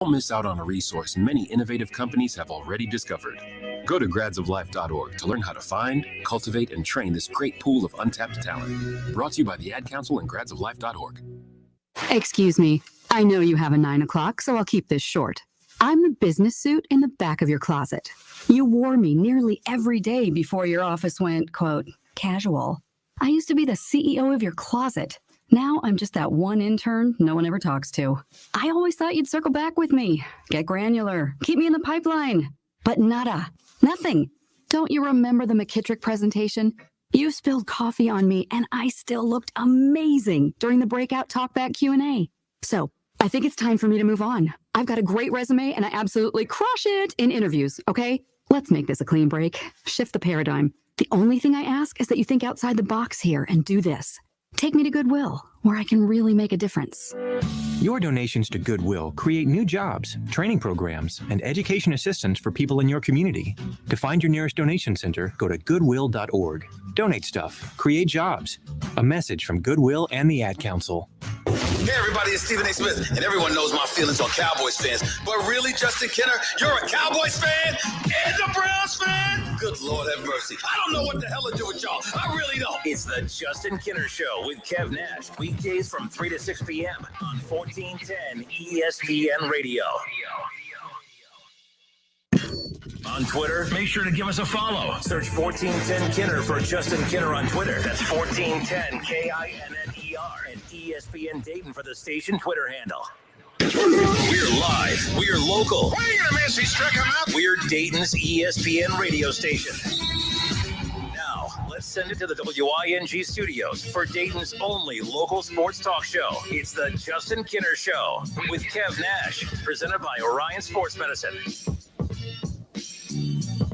Don't miss out on a resource many innovative companies have already discovered. Go to gradsoflife.org to learn how to find, cultivate, and train this great pool of untapped talent. Brought to you by the Ad Council and gradsoflife.org. Excuse me. I know you have a 9 o'clock, so I'll keep this short. I'm the business suit in the back of your closet. You wore me nearly every day before your office went, quote, casual. I used to be the CEO of your closet. Now I'm just that one intern no one ever talks to. I always thought you'd circle back with me, get granular, keep me in the pipeline. But nada, nothing. Don't you remember the McKittrick presentation? You spilled coffee on me and I still looked amazing during the breakout talkback Q&A. So I think it's time for me to move on. I've got a great resume and I absolutely crush it in interviews, okay? Let's make this a clean break. Shift the paradigm. The only thing I ask is that you think outside the box here and do this. Take me to Goodwill, where I can really make a difference. Your donations to Goodwill create new jobs, training programs, and education assistance for people in your community. To find your nearest donation center, go to goodwill.org. Donate stuff, create jobs. A message from Goodwill and the Ad Council. Hey everybody, it's Stephen A. Smith, and everyone knows my feelings on Cowboys fans. But really, Justin Kenner, you're a Cowboys fan and a Browns fan? Good Lord have mercy. I don't know what the hell to do with y'all. I really don't. It's the Justin Kenner Show with Kev Nash. Weekdays from 3 to 6 p.m. on 1410 ESPN Radio. On Twitter, make sure to give us a follow. Search 1410 Kenner for Justin Kenner on Twitter. That's 1410 KINNER and ESPN Dayton for the station Twitter handle. We're live. We're local. What are you gonna miss? He's struck him out. We're Dayton's ESPN radio station. Now, let's send it to the WING studios for Dayton's only local sports talk show. It's the Justin Kenner Show with Kev Nash, presented by Orion Sports Medicine.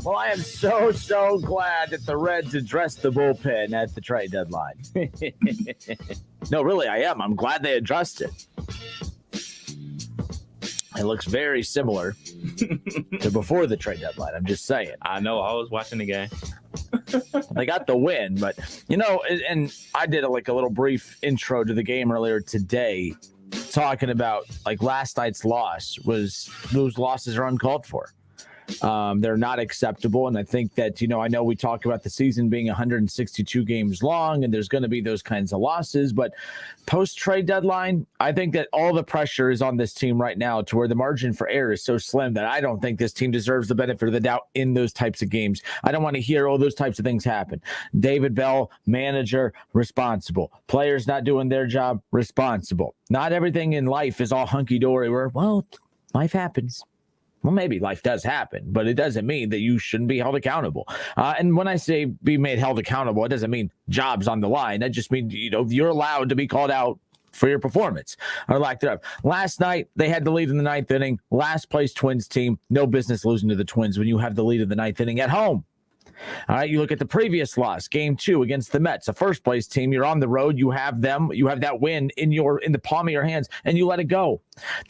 Well, I am so glad that the Reds addressed the bullpen at the trade deadline. No, really, I am. I'm glad they addressed it. It looks very similar to before the trade deadline. I'm just saying. I know. I was watching the game. They got the win, but, you know, and I did a little brief intro to the game earlier today talking about, last night's loss was those losses are uncalled for. They're not acceptable. And I think that, I know we talk about the season being 162 games long and there's going to be those kinds of losses, but post-trade deadline, I think that all the pressure is on this team right now to where the margin for error is so slim that I don't think this team deserves the benefit of the doubt in those types of games. I don't want to hear all those types of things happen. David Bell, manager, responsible. Players not doing their job, responsible. Not everything in life is all hunky-dory where, life happens. Well, maybe life does happen, but it doesn't mean that you shouldn't be held accountable. And when I say be made held accountable, it doesn't mean jobs on the line. That just means, you're allowed to be called out for your performance or lack thereof. Last night, they had the lead in the ninth inning. Last place Twins team, no business losing to the Twins when you have the lead in the ninth inning at home. All right, you look at the previous loss, game 2 against the Mets, a first place team. You're on the road. You have them. You have that win in the palm of your hands, and you let it go.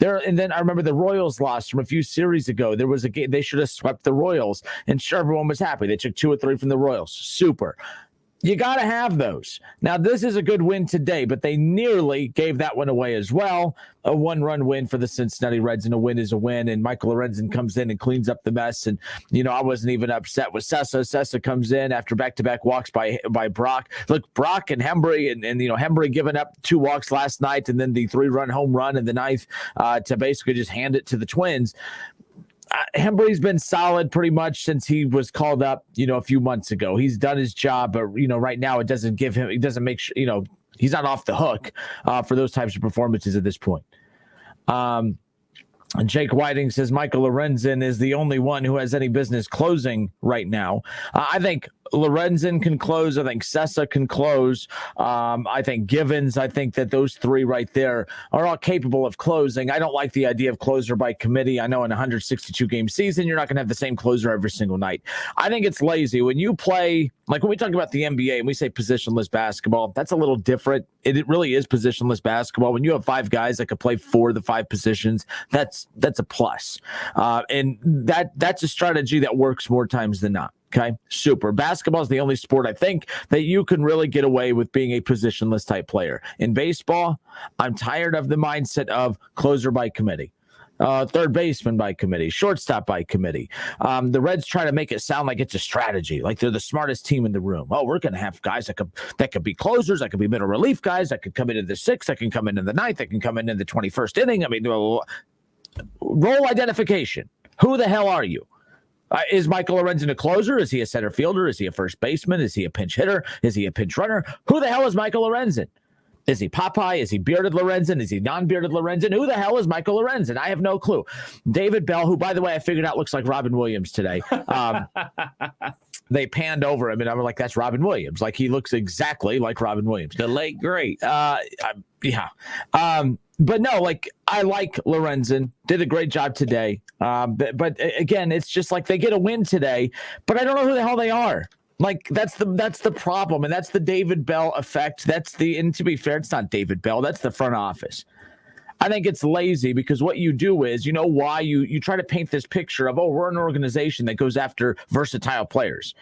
And then I remember the Royals loss from a few series ago. There was a game they should have swept the Royals, and sure, everyone was happy. They took 2 or 3 from the Royals. Super. You got to have those. Now, this is a good win today, but they nearly gave that one away as well. A 1-run win for the Cincinnati Reds, and a win is a win. And Michael Lorenzen comes in and cleans up the mess. And, I wasn't even upset with Sessa. Sessa comes in after back-to-back walks by Brock. Look, Brock and Hembree, and Hembree giving up 2 walks last night and then the 3-run home run in the ninth to basically just hand it to the Twins. Hembree's been solid pretty much since he was called up, a few months ago. He's done his job, but, right now it doesn't make sure, he's not off the hook for those types of performances at this point. Jake Whiting says Michael Lorenzen is the only one who has any business closing right now. I think Lorenzen can close. I think Sessa can close. I think Givens. I think that those 3 right there are all capable of closing. I don't like the idea of closer by committee. I know in a 162-game season, you're not going to have the same closer every single night. I think it's lazy. When you play, when we talk about the NBA and we say positionless basketball, that's a little different. It really is positionless basketball. When you have 5 guys that could play 4 of the 5 positions, that's a plus. And that's a strategy that works more times than not. Okay, super. Basketball is the only sport I think that you can really get away with being a positionless type player. In baseball, I'm tired of the mindset of closer by committee. third baseman by committee, shortstop by committee. The Reds try to make it sound like it's a strategy, like they're the smartest team in the room. Oh, we're going to have guys that could be closers, that could be middle relief guys, that could come in the 6th, that can come in the 9th, that can come in the 21st inning. I mean, role identification. Who the hell are you? Is Michael Lorenzen a closer? Is he a center fielder? Is he a first baseman? Is he a pinch hitter? Is he a pinch runner? Who the hell is Michael Lorenzen? Is he Popeye? Is he bearded Lorenzen? Is he non-bearded Lorenzen? Who the hell is Michael Lorenzen? I have no clue. David Bell, who, by the way, I figured out looks like Robin Williams today. They panned over him, and I was like, that's Robin Williams. Like, he looks exactly like Robin Williams. The late great. Yeah. But no, like, I like Lorenzen. Did a great job today. But again, it's just like they get a win today, but I don't know who the hell they are. Like, that's the problem, and that's the David Bell effect. And to be fair, it's not David Bell. That's the front office. I think it's lazy because what you do is, you know why? You try to paint this picture of, oh, we're an organization that goes after versatile players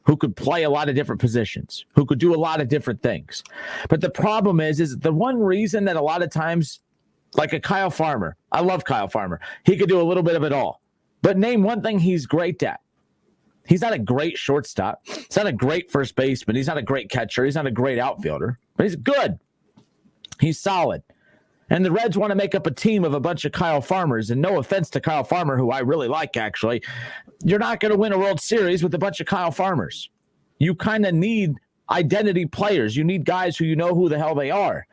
who could play a lot of different positions, who could do a lot of different things. But the problem is the one reason that a lot of times, like a Kyle Farmer, I love Kyle Farmer. He could do a little bit of it all. But name one thing he's great at. He's not a great shortstop. He's not a great first baseman. He's not a great catcher. He's not a great outfielder. But he's good. He's solid. And the Reds want to make up a team of a bunch of Kyle Farmers. And no offense to Kyle Farmer, who I really like, actually. You're not going to win a World Series with a bunch of Kyle Farmers. You kind of need identity players. You need guys who you know who the hell they are.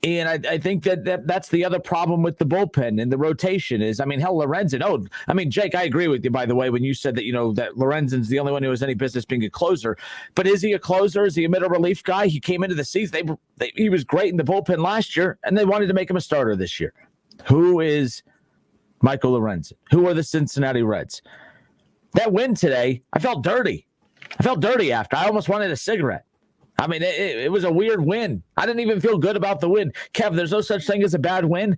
And I think that's the other problem with the bullpen and the rotation is, I mean, hell, Lorenzen. Oh, I mean, Jake, I agree with you, by the way, when you said that, you know, that Lorenzen's the only one who has any business being a closer. But is he a closer? Is he a middle relief guy? He came into the season. He was great in the bullpen last year, and they wanted to make him a starter this year. Who is Michael Lorenzen? Who are the Cincinnati Reds? That win today, I felt dirty. I felt dirty after. I almost wanted a cigarette. I mean, it was a weird win. I didn't even feel good about the win. Kev, there's no such thing as a bad win.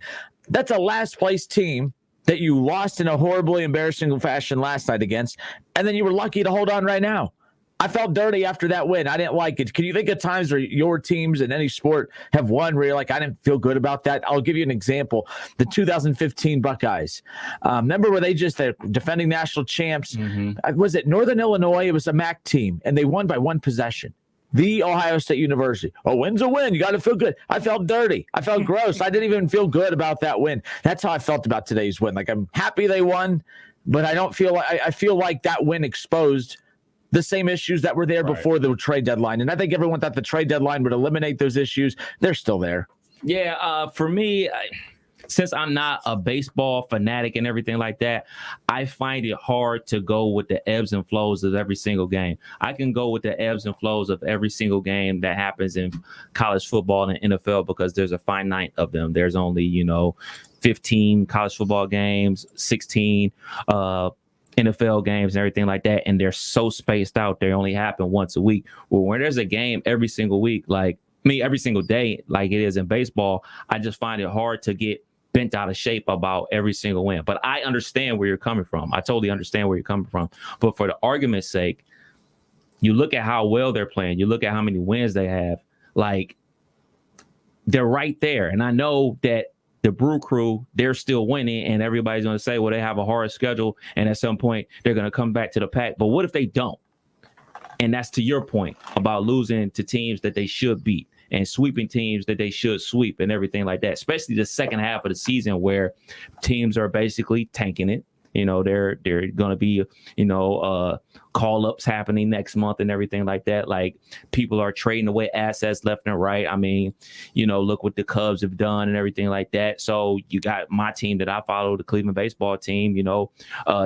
That's a last-place team that you lost in a horribly embarrassing fashion last night against, and then you were lucky to hold on right now. I felt dirty after that win. I didn't like it. Can you think of times where your teams in any sport have won where you're like, I didn't feel good about that? I'll give you an example. The 2015 Buckeyes. Remember where they're defending national champs? Mm-hmm. Was it Northern Illinois? It was a MAC team, and they won by one possession. The Ohio State University. A win's a win. You got to feel good. I felt dirty. I felt gross. I didn't even feel good about that win. That's how I felt about today's win. Like, I'm happy they won, but I don't feel like I feel like that win exposed the same issues that were there before the trade deadline. And I think everyone thought the trade deadline would eliminate those issues. They're still there. Yeah, for me, since I'm not a baseball fanatic and everything like that, I find it hard to go with the ebbs and flows of every single game. I can go with the ebbs and flows of every single game that happens in college football and NFL because there's a finite of them. There's only, 15 college football games, 16 NFL games and everything like that. And they're so spaced out. They only happen once a week. Well, when there's a game every single week, every single day, like it is in baseball, I just find it hard to get bent out of shape about every single win. But I understand where you're coming from. I totally understand where you're coming from. But for the argument's sake, you look at how well they're playing. You look at how many wins they have. Like, they're right there. And I know that the Brew Crew, they're still winning, and everybody's going to say, well, they have a hard schedule, and at some point they're going to come back to the pack. But what if they don't? And that's to your point about losing to teams that they should beat and sweeping teams that they should sweep and everything like that, especially the second half of the season where teams are basically tanking it. They're going to be, call-ups happening next month and everything like that. Like, people are trading away assets left and right. I mean, look what the Cubs have done and everything like that. So you got my team that I follow, the Cleveland baseball team.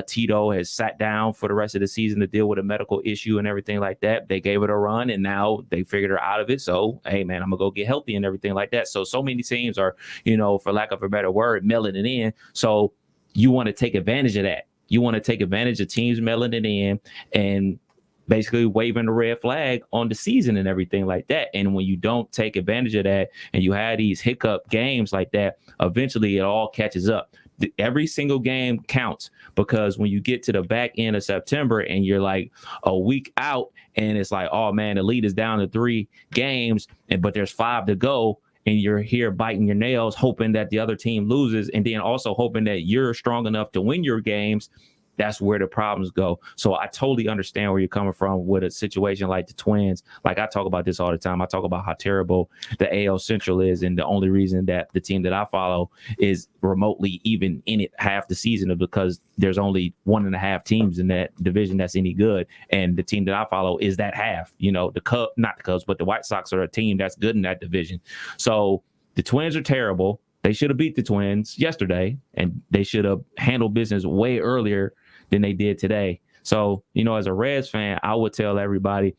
Tito has sat down for the rest of the season to deal with a medical issue and everything like that. They gave it a run, and now they figured her out of it. So, hey, man, I'm going to go get healthy and everything like that. So many teams are, for lack of a better word, mailing it in. So you want to take advantage of that. You want to take advantage of teams mailing it in and basically waving the red flag on the season and everything like that. And when you don't take advantage of that and you have these hiccup games like that, eventually it all catches up. Every single game counts, because when you get to the back end of September and you're like a week out and it's like, oh man, the lead is down to 3 games, but there's 5 to go. and you're here biting your nails, hoping that the other team loses, and then also hoping that you're strong enough to win your games, that's where the problems go. So I totally understand where you're coming from with a situation like the Twins. Like, I talk about this all the time. I talk about how terrible the AL Central is, and the only reason that the team that I follow is remotely even in it half the season is because there's only 1.5 teams in that division that's any good, and the team that I follow is that half. You know, not the Cubs, but the White Sox are a team that's good in that division. So the Twins are terrible. They should have beat the Twins yesterday, and they should have handled business way earlier than they did today. So, you know, as a Reds fan, I would tell everybody,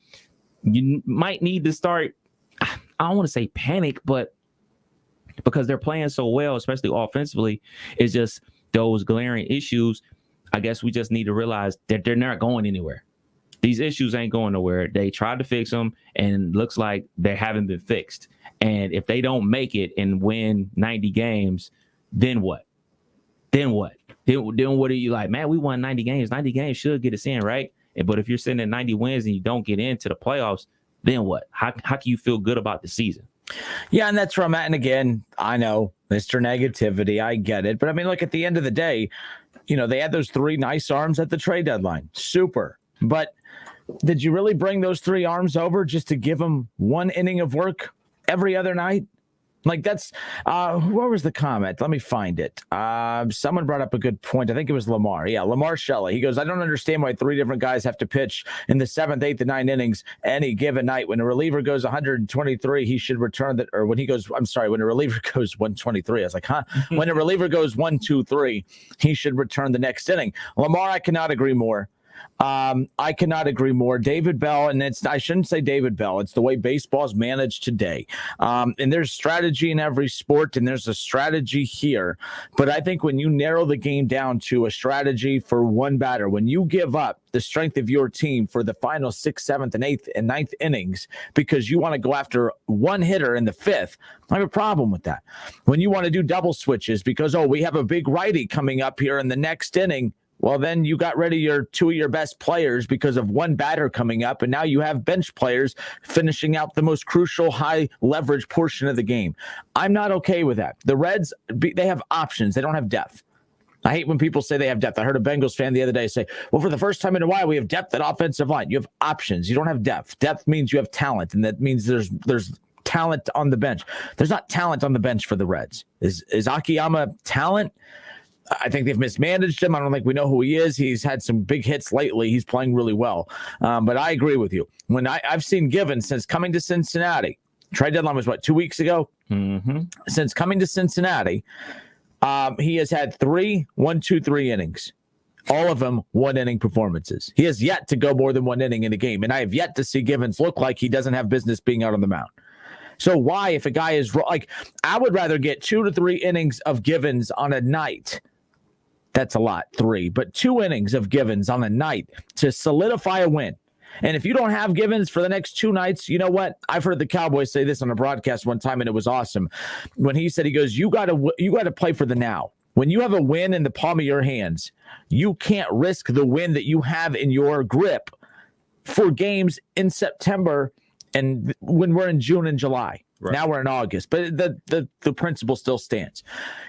you might need to start, I don't want to say panic, but because they're playing so well, especially offensively, it's just those glaring issues. I guess we just need to realize that they're not going anywhere. These issues ain't going nowhere. They tried to fix them, and it looks like they haven't been fixed. And if they don't make it and win 90 games, then what? Then what? Then what are you like, man, we won 90 games. 90 games should get us in, right? But if you're sitting at 90 wins and you don't get into the playoffs, then what? How can you feel good about the season? Yeah, and that's where I'm at. And again, I know Mr. Negativity. I get it. But I mean, look, at the end of the day, you know, they had those 3 nice arms at the trade deadline. Super. But did you really bring those 3 arms over just to give them 1 inning of work every other night? Like, that's where was the comment? Let me find it. Someone brought up a good point. I think it was Lamar. Yeah, Lamar Shelley. He goes, I don't understand why 3 different guys have to pitch in the 7th, 8th, and 9th innings any given night. When a reliever goes 123, he should return that. Or when a reliever goes 123, I was like, huh? When a reliever goes 1, 2, 3, he should return the next inning. Lamar, I cannot agree more. I cannot agree more. David Bell, and I shouldn't say David Bell. It's the way baseball is managed today. And there's strategy in every sport, and there's a strategy here. But I think when you narrow the game down to a strategy for one batter, when you give up the strength of your team for the final 6th, 7th, and 8th and 9th innings because you want to go after one hitter in the 5th, I have a problem with that. When you want to do double switches because, we have a big righty coming up here in the next inning, well, then you got rid of 2 of your best players because of one batter coming up, and now you have bench players finishing out the most crucial high leverage portion of the game. I'm not okay with that. The Reds, they have options. They don't have depth. I hate when people say they have depth. I heard a Bengals fan the other day say, well, for the first time in a while, we have depth at offensive line. You have options. You don't have depth. Depth means you have talent, and that means there's talent on the bench. There's not talent on the bench for the Reds. Is Akiyama talent? I think they've mismanaged him. I don't think we know who he is. He's had some big hits lately. He's playing really well. But I agree with you. When I've seen Givens since coming to Cincinnati, trade deadline was 2 weeks ago? Mm-hmm. Since coming to Cincinnati, he has had 3 1-2-3 innings. All of them 1-inning performances. He has yet to go more than 1 inning in a game. And I have yet to see Givens look like he doesn't have business being out on the mound. So why, if a guy is like, I would rather get 2 to 3 innings of Givens on a night. That's a lot, 3, but 2 innings of Givens on a night to solidify a win. And if you don't have Givens for the next 2 nights, you know what? I've heard the Cowboys say this on a broadcast one time, and it was awesome. When he said, he goes, you got to play for the now. When you have a win in the palm of your hands, you can't risk the win that you have in your grip for games in September and when we're in June and July. Right. Now we're in August, but the principle still stands.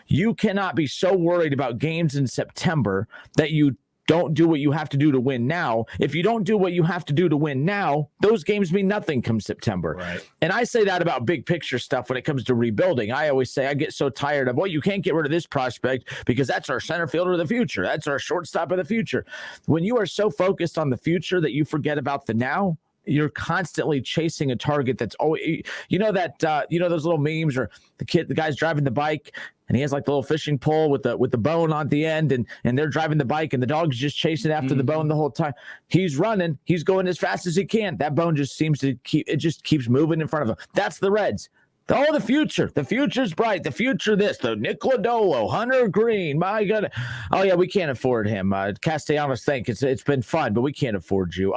You cannot be so worried about games in September that you don't do what you have to do to win now. If you don't do what you have to do to win now, those games mean nothing come September. Right. And I say that about big picture stuff when it comes to rebuilding. I always say I get so tired of, you can't get rid of this prospect because that's our center fielder of the future. That's our shortstop of the future. When you are so focused on the future that you forget about the now, you're constantly chasing a target that's always, those little memes or the guy's driving the bike and he has like the little fishing pole with the bone on the end and they're driving the bike and the dog's just chasing after the bone the whole time. He's running. He's going as fast as he can. That bone just seems to keeps moving in front of him. That's the Reds. The future. The future's bright. The future the Nick Lodolo, Hunter Green. My God. Oh, yeah, we can't afford him. Castellanos, it's been fun, but we can't afford you.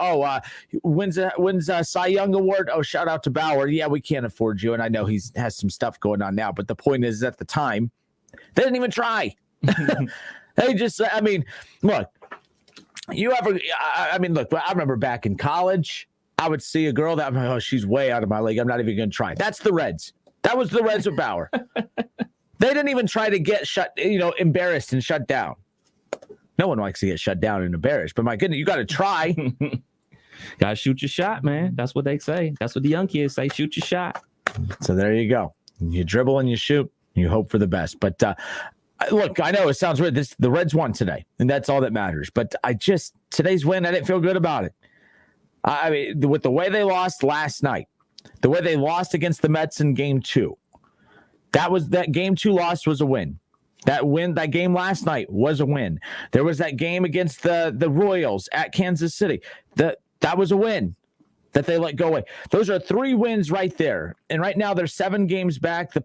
When's Cy Young Award? Oh, shout out to Bauer. Yeah, we can't afford you. And I know he has some stuff going on now, but the point is at the time, they didn't even try. They just, look, I remember back in college, I would see a girl that, she's way out of my league. I'm not even going to try. That's the Reds. That was the Reds with Bauer. They didn't even try to get embarrassed and shut down. No one likes to get shut down and embarrassed, but my goodness, you got to try. Got to shoot your shot, man. That's what they say. That's what the young kids say. Shoot your shot. So there you go. You dribble and you shoot. And you hope for the best. But look, I know it sounds weird. The Reds won today, and that's all that matters. But today's win, I didn't feel good about it. I mean, with the way they lost last night, the way they lost against the Mets in Game 2, that Game 2 loss was a win. That game last night was a win. There was that game against the Royals at Kansas City. That was a win that they let go away. Those are 3 wins right there. And right now they're 7 games back. The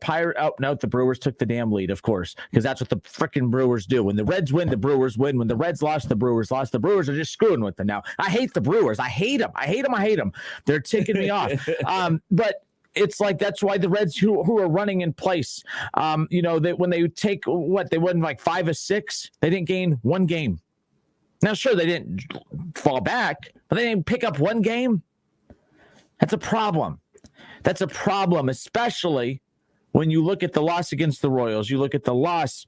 Brewers took the damn lead, of course, because that's what the freaking Brewers do. When the Reds win, the Brewers win. When the Reds lost, the Brewers lost. The Brewers are just screwing with them now. I hate the Brewers. I hate them. They're ticking me off. But it's like that's why the Reds who are running in place, when they take they won like 5 of 6, they didn't gain 1 game. Now, sure, they didn't fall back, but they didn't pick up 1 game. That's a problem. That's a problem, especially when you look at the loss against the Royals, you look at the loss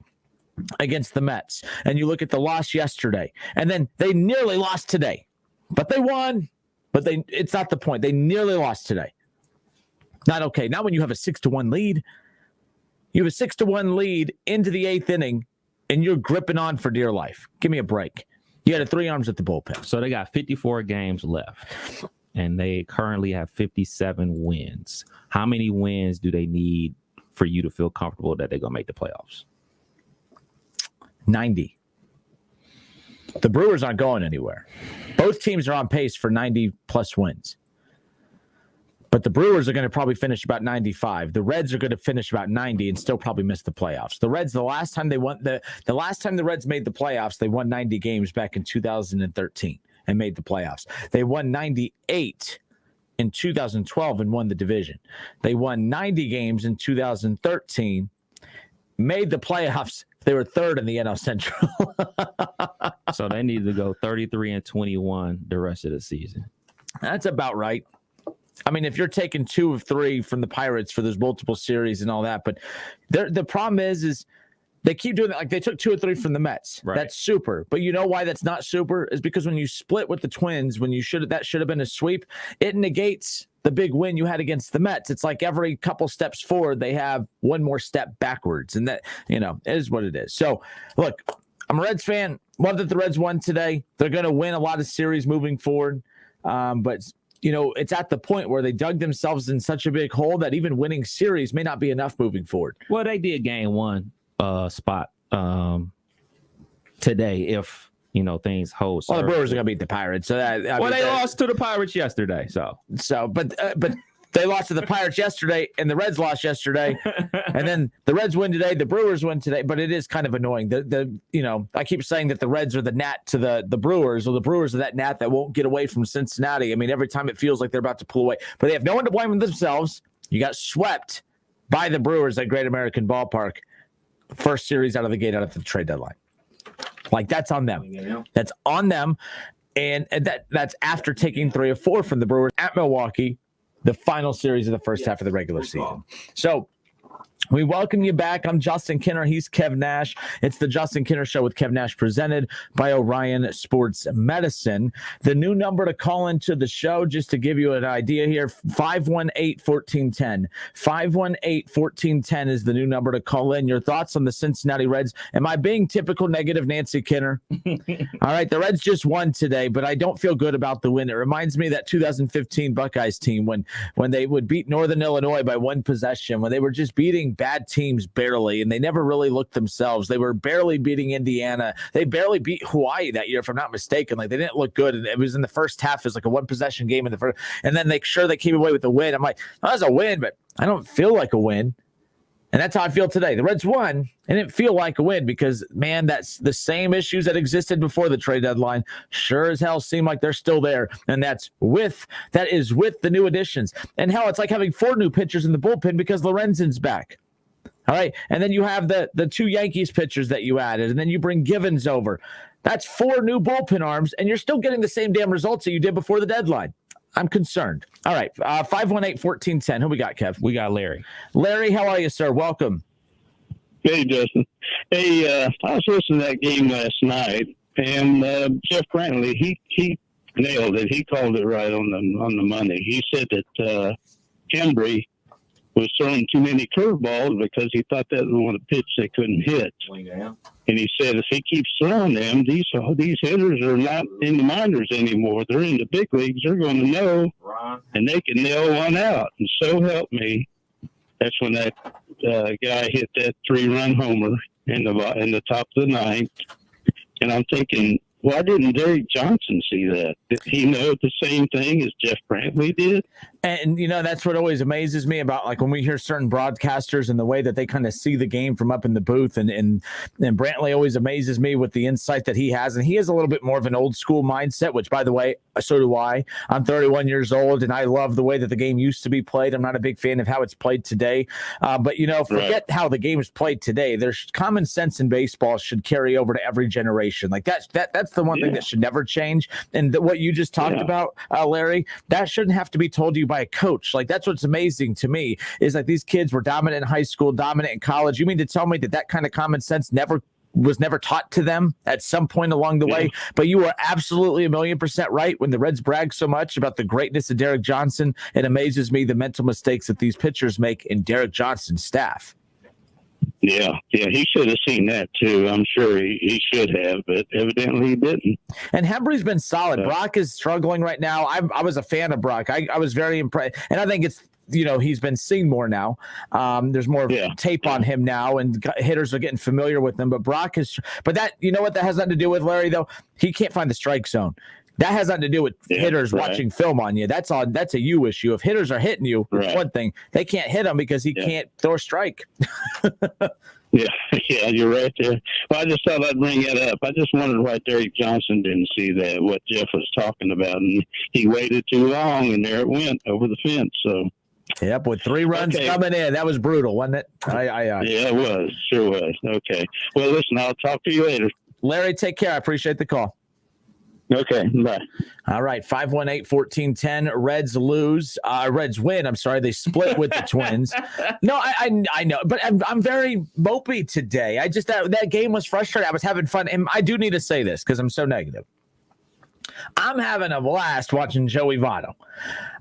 against the Mets, and you look at the loss yesterday, and then they nearly lost today, but they won. But it's not the point. They nearly lost today. Not okay. Not when you have a 6-1 lead. You have a 6-1 lead into the 8th inning, and you're gripping on for dear life. Give me a break. You had 3 arms at the bullpen. So they got 54 games left, and they currently have 57 wins. How many wins do they need for you to feel comfortable that they're going to make the playoffs? 90. The Brewers aren't going anywhere. Both teams are on pace for 90-plus wins. But the Brewers are going to probably finish about 95. The Reds are going to finish about 90 and still probably miss the playoffs. The Reds, the last time the Reds made the playoffs, they won 90 games back in 2013 and made the playoffs. They won 98 in 2012 and won the division. They won 90 games in 2013, made the playoffs. They were 3rd in the NL Central. So they need to go 33-21 the rest of the season. That's about right. I mean, if you're taking 2 of 3 from the Pirates for those multiple series and all that, but the problem is they keep doing that. Like they took 2 or 3 from the Mets. Right. That's super. But you know why that's not super is because when you split with the Twins, that should have been a sweep. It negates the big win you had against the Mets. It's like every couple steps forward, they have 1 more step backwards, and that is what it is. So look, I'm a Reds fan. Love that the Reds won today. They're going to win a lot of series moving forward, but. It's at the point where they dug themselves in such a big hole that even winning series may not be enough moving forward. Well, they did gain 1 spot today if, things hold. Well, the Brewers are going to beat the Pirates. So they lost to the Pirates yesterday. But they lost to the Pirates yesterday, and the Reds lost yesterday, and then the Reds win today, the Brewers win today. But it is kind of annoying. I keep saying that the Reds are the gnat to the Brewers, or the Brewers are that gnat that won't get away from Cincinnati. I mean, every time it feels like they're about to pull away, but they have no one to blame but themselves. You got swept by the Brewers at Great American Ballpark, first series out of the gate out of the trade deadline. Like that's on them. That's on them, and that's after taking 3 or 4 from the Brewers at Milwaukee. The final series of the first half of the regular season. So we welcome you back. I'm Justin Kinner. He's Kev Nash. It's the Justin Kinner Show with Kev Nash, presented by Orion Sports Medicine. The new number to call into the show, just to give you an idea here, 518-1410. 518-1410 is the new number to call in. Your thoughts on the Cincinnati Reds. Am I being typical negative Nancy Kinner? All right, the Reds just won today, but I don't feel good about the win. It reminds me of that 2015 Buckeyes team when they would beat Northern Illinois by 1 possession, when they were just beating bad teams barely, and they never really looked themselves. They were barely beating Indiana. They barely beat Hawaii that year, if I'm not mistaken. Like, they didn't look good, and it was in the first half. It was like a 1-possession game in the first, and then they came away with the win. I'm like, oh, that's a win, but I don't feel like a win. And that's how I feel today. The Reds won. It didn't feel like a win because, man, that's the same issues that existed before the trade deadline. Sure as hell seem like they're still there. And that is with the new additions. And hell, it's like having 4 new pitchers in the bullpen because Lorenzen's back. All right. And then you have the 2 Yankees pitchers that you added, and then you bring Givens over. That's 4 new bullpen arms, and you're still getting the same damn results that you did before the deadline. I'm concerned. All right, 518-1410. Who we got, Kev? We got Larry. Larry, how are you, sir? Welcome. Hey, Justin. Hey, I was listening to that game last night, and Jeff Brantley, he nailed it. He called it right on the money. He said that Embry was throwing too many curveballs because he thought that was one of the pitch they couldn't hit. And he said if he keeps throwing them, these hitters are not in the minors anymore. They're in the big leagues. They're going to know, and they can nail one out. And so help me, that's when that guy hit that 3-run homer in the top of the ninth. And I'm thinking, why didn't Derek Johnson see that? Did he know the same thing as Jeff Brantley did? And, that's what always amazes me about, like, when we hear certain broadcasters and the way that they kind of see the game from up in the booth. And Brantley always amazes me with the insight that he has. And he has a little bit more of an old school mindset, which, by the way, so do I. I'm 31 years old, and I love the way that the game used to be played. I'm not a big fan of how it's played today. But, forget how the game is played today. There's common sense in baseball should carry over to every generation. Like, that's the one thing that should never change. And what you just talked about, Larry, that shouldn't have to be told to you by a coach. Like, that's what's amazing to me is like these kids were dominant in high school, dominant in college. You mean to tell me that kind of common sense was never taught to them at some point along the way? But you are absolutely 1,000,000% right. When the Reds brag so much about the greatness of Derek Johnson, it amazes me the mental mistakes that these pitchers make in Derek Johnson's staff. Yeah, he should have seen that too. I'm sure he should have, but evidently he didn't. And Hembry's been solid. Brock is struggling right now. I was a fan of Brock. I was very impressed, and I think it's he's been seen more now. There's more tape on him now, and hitters are getting familiar with him. But Brock is, but that what that has nothing to do with, Larry, though. He can't find the strike zone. That has nothing to do with hitters watching film on you. That's a you issue. If hitters are hitting you, it's one thing. They can't hit him because he can't throw a strike. Yeah, you're right there. Well, I just thought I'd bring that up. I just wondered why Derek Johnson didn't see that, what Jeff was talking about. And he waited too long, and there it went over the fence. So. Yep, with 3 runs coming in. That was brutal, wasn't it? Yeah, it was. Sure was. Okay. Well, listen, I'll talk to you later. Larry, take care. I appreciate the call. Okay, bye. All right, 518-1410. Reds lose. Reds win. I'm sorry, they split with the Twins. No, I know, but I'm very mopey today. I just that game was frustrating. I was having fun, and I do need to say this because I'm so negative. I'm having a blast watching Joey Votto.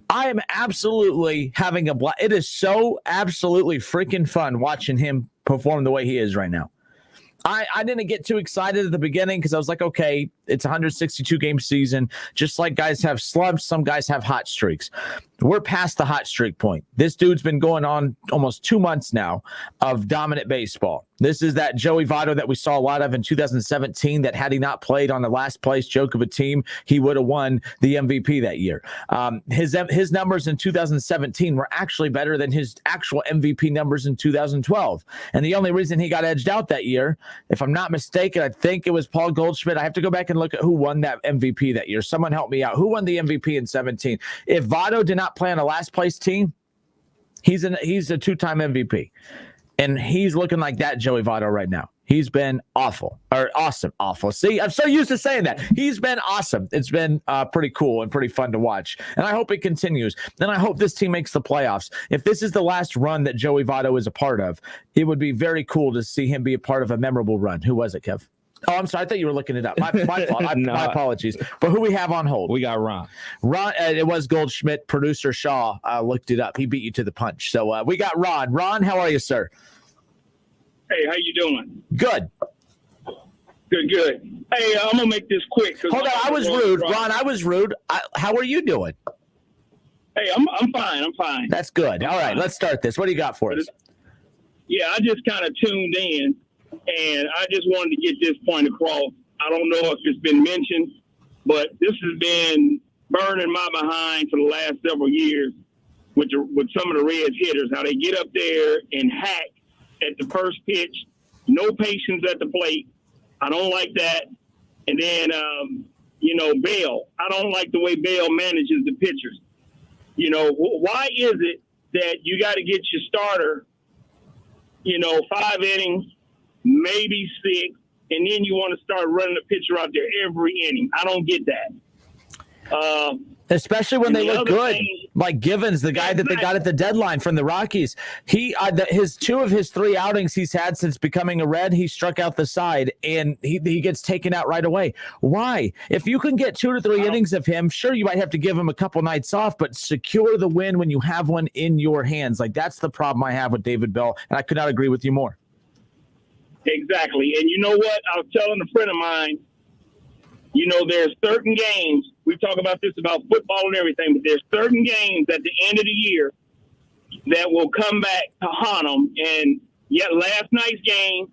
I am absolutely having a blast. It is so absolutely freaking fun watching him perform the way he is right now. I didn't get too excited at the beginning because I was like, okay, it's a 162-game season. Just like guys have slumps, some guys have hot streaks. We're past the hot streak point. This dude's been going on almost 2 months now of dominant baseball. This is that Joey Votto that we saw a lot of in 2017 that had he not played on the last place joke of a team, he would have won the MVP that year. His numbers in 2017 were actually better than his actual MVP numbers in 2012. And the only reason he got edged out that year, if I'm not mistaken, I think it was Paul Goldschmidt. I have to go back and look at who won that MVP that year. Someone help me out. Who won the MVP in 17? If Votto did not play on a last place team, he's a 2-time MVP. And he's looking like that Joey Votto right now. He's been awful. See, I'm so used to saying that. He's been awesome. It's been pretty cool and pretty fun to watch. And I hope it continues. And I hope this team makes the playoffs. If this is the last run that Joey Votto is a part of, it would be very cool to see him be a part of a memorable run. Who was it, Kev? Oh, I'm sorry. I thought you were looking it up. My fault. My apologies. But who we have on hold? We got Ron. It was Goldschmidt. Producer Shaw looked it up. He beat you to the punch. So we got Ron. Ron, how are you, sir? Hey, how you doing? Good. Good. Hey, I'm gonna make this quick. Hold on, I was rude, Ron. I was rude. How are you doing? Hey, I'm fine. That's good. All right, let's start this. What do you got for us? Yeah, I just kind of tuned in, and I just wanted to get this point across. I don't know if it's been mentioned, but this has been burning my behind for the last several years with some of the Reds hitters. How they get up there and hack at the first pitch, no patience at the plate. I don't like that. And then, Bell. I don't like the way Bell manages the pitchers. Why is it that you got to get your starter, 5 innings, maybe 6, and then you want to start running the pitcher out there every inning? I don't get that. Especially when they look good, like Givens, the guy that they got at the deadline from the Rockies. His 2 of his 3 outings he's had since becoming a Red, he struck out the side, and he gets taken out right away. Why? If you can get 2 to 3 innings of him, sure, you might have to give him a couple nights off, but secure the win when you have one in your hands. Like, that's the problem I have with David Bell, and I could not agree with you more. Exactly. And you know what? I was telling a friend of mine, there's certain games, we talk about this about football and everything, but there's certain games at the end of the year that will come back to haunt them. And yet last night's game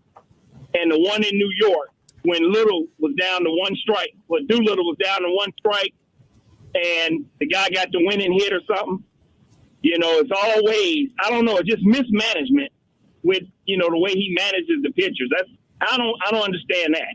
and the one in New York, when Little was down to 1 strike, Doolittle was down to 1 strike, and the guy got the winning hit or something, it's always, I don't know, it's just mismanagement with, the way he manages the pitchers. I don't understand that.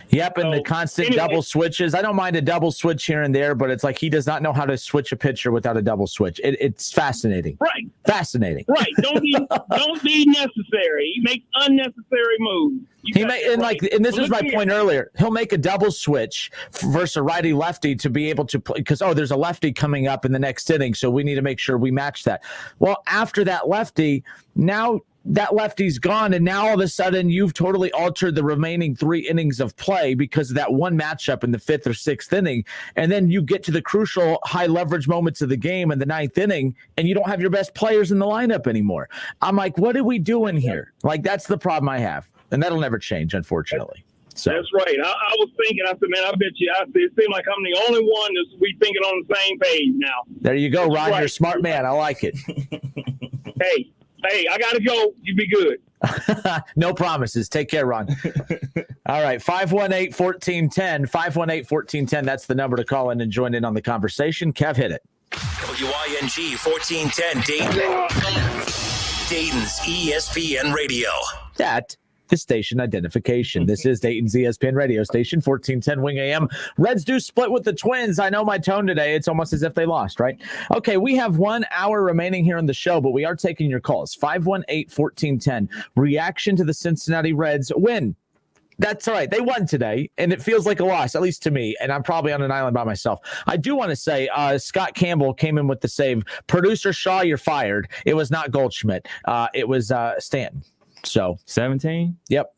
Yep, and the constant double switches. I don't mind a double switch here and there, but it's like he does not know how to switch a pitcher without a double switch. It's fascinating. Right. Fascinating. Right. Don't be necessary. He makes unnecessary moves. And this is my point earlier. He'll make a double switch versus a righty lefty to be able to play because there's a lefty coming up in the next inning, so we need to make sure we match that. Well, after that lefty, now that lefty's gone, and now all of a sudden you've totally altered the remaining 3 innings of play because of that one matchup in the 5th or 6th inning, and then you get to the crucial high leverage moments of the game in the 9th inning, and you don't have your best players in the lineup anymore. I'm like, what are we doing here? Like, that's the problem I have, and that'll never change, unfortunately. So that's right. I was thinking, I said, man, I bet you, it seems like I'm the only one that's we thinking on the same page now. There you go, Ron. Right. You're a smart man. I like it. Hey, I got to go. You be good. No promises. Take care, Ron. All right, 518-1410. 518-1410. That's the number to call in and join in on the conversation. Kev, hit it. WING 1410 Dayton's ESPN Radio. That is station identification. This is Dayton's ESPN radio station, 1410 Wing AM. Reds do split with the Twins. I know my tone today. It's almost as if they lost, right? Okay, we have 1 hour remaining here on the show, but we are taking your calls. 518-1410. Reaction to the Cincinnati Reds win. That's all right. They won today, and it feels like a loss, at least to me, and I'm probably on an island by myself. I do want to say Scott Campbell came in with the save. Producer Shaw, you're fired. It was not Goldschmidt. It was Stanton. So 17? Yep.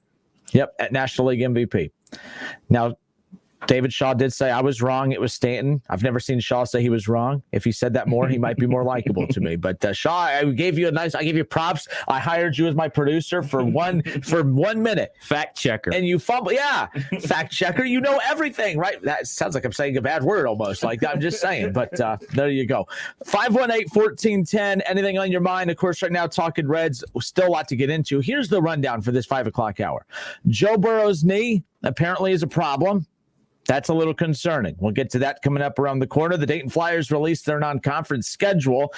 At National League MVP. Now, David Shaw did say I was wrong. It was Stanton. I've never seen Shaw say he was wrong. If he said that more, he might be more likable to me. But Shaw, I gave you props. I hired you as my producer for 1 minute. Fact checker. And you fumble. Yeah. Fact checker. You know everything, right? That sounds like I'm saying a bad word almost. Like I'm just saying. But there you go. 518-1410. Anything on your mind? Of course, right now, talking Reds. Still a lot to get into. Here's the rundown for this 5 o'clock hour. Joe Burrow's knee apparently is a problem. That's a little concerning. We'll get to that coming up around the corner. The Dayton Flyers released their non-conference schedule.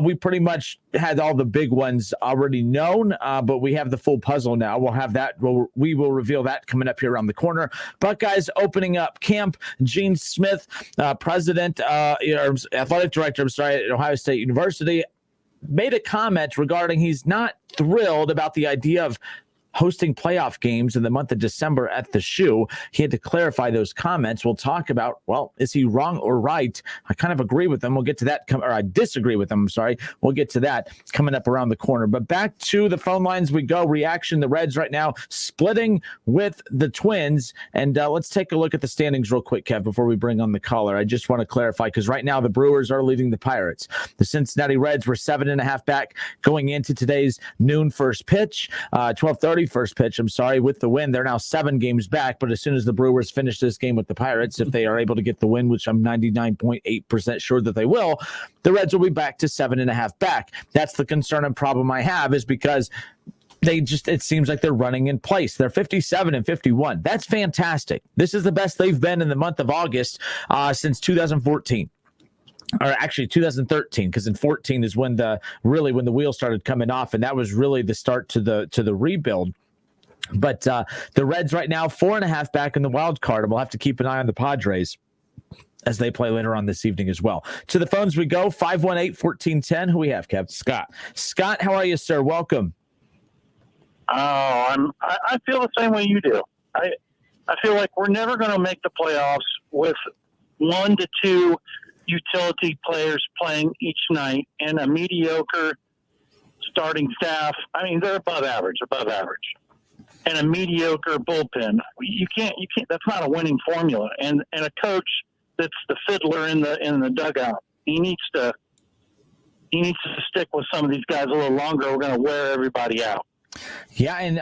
We pretty much had all the big ones already known, but we have the full puzzle now. We'll have that. We will reveal that coming up here around the corner. Buckeyes opening up camp. Gene Smith, athletic director, at Ohio State University, made a comment regarding he's not thrilled about the idea of hosting playoff games in the month of December at the Shoe. He had to clarify those comments. We'll talk about, is he wrong or right? I kind of agree with him. We'll get to that, or I disagree with him. I'm sorry. We'll get to that coming up around the corner. But back to the phone lines we go. Reaction, the Reds right now splitting with the Twins. And let's take a look at the standings real quick, Kev, before we bring on the caller. I just want to clarify, because right now the Brewers are leading the Pirates. The Cincinnati Reds were 7.5 back going into today's noon first pitch, 12:30 first pitch, with the win. They're now 7 games back, but as soon as the Brewers finish this game with the Pirates, if they are able to get the win, which I'm 99.8% sure that they will, the Reds will be back to 7.5 back. That's the concern and problem I have, is because it seems like they're running in place. They're 57-51. That's fantastic. This is the best they've been in the month of August since 2014. Or actually 2013, because in 14 is when the wheels started coming off, and that was really the start to the rebuild. But the Reds right now 4.5 back in the wild card, and we'll have to keep an eye on the Padres as they play later on this evening as well. To the phones we go. 518-1410. Who we have, Kev? Scott, how are you, sir? Welcome. Oh, I feel the same way you do. I feel like we're never going to make the playoffs with 1 to 2 utility players playing each night and a mediocre starting staff. I mean, they're above average, and a mediocre bullpen. You can't. That's not a winning formula. And a coach that's the fiddler in the dugout. He needs to stick with some of these guys a little longer. We're going to wear everybody out. Yeah, and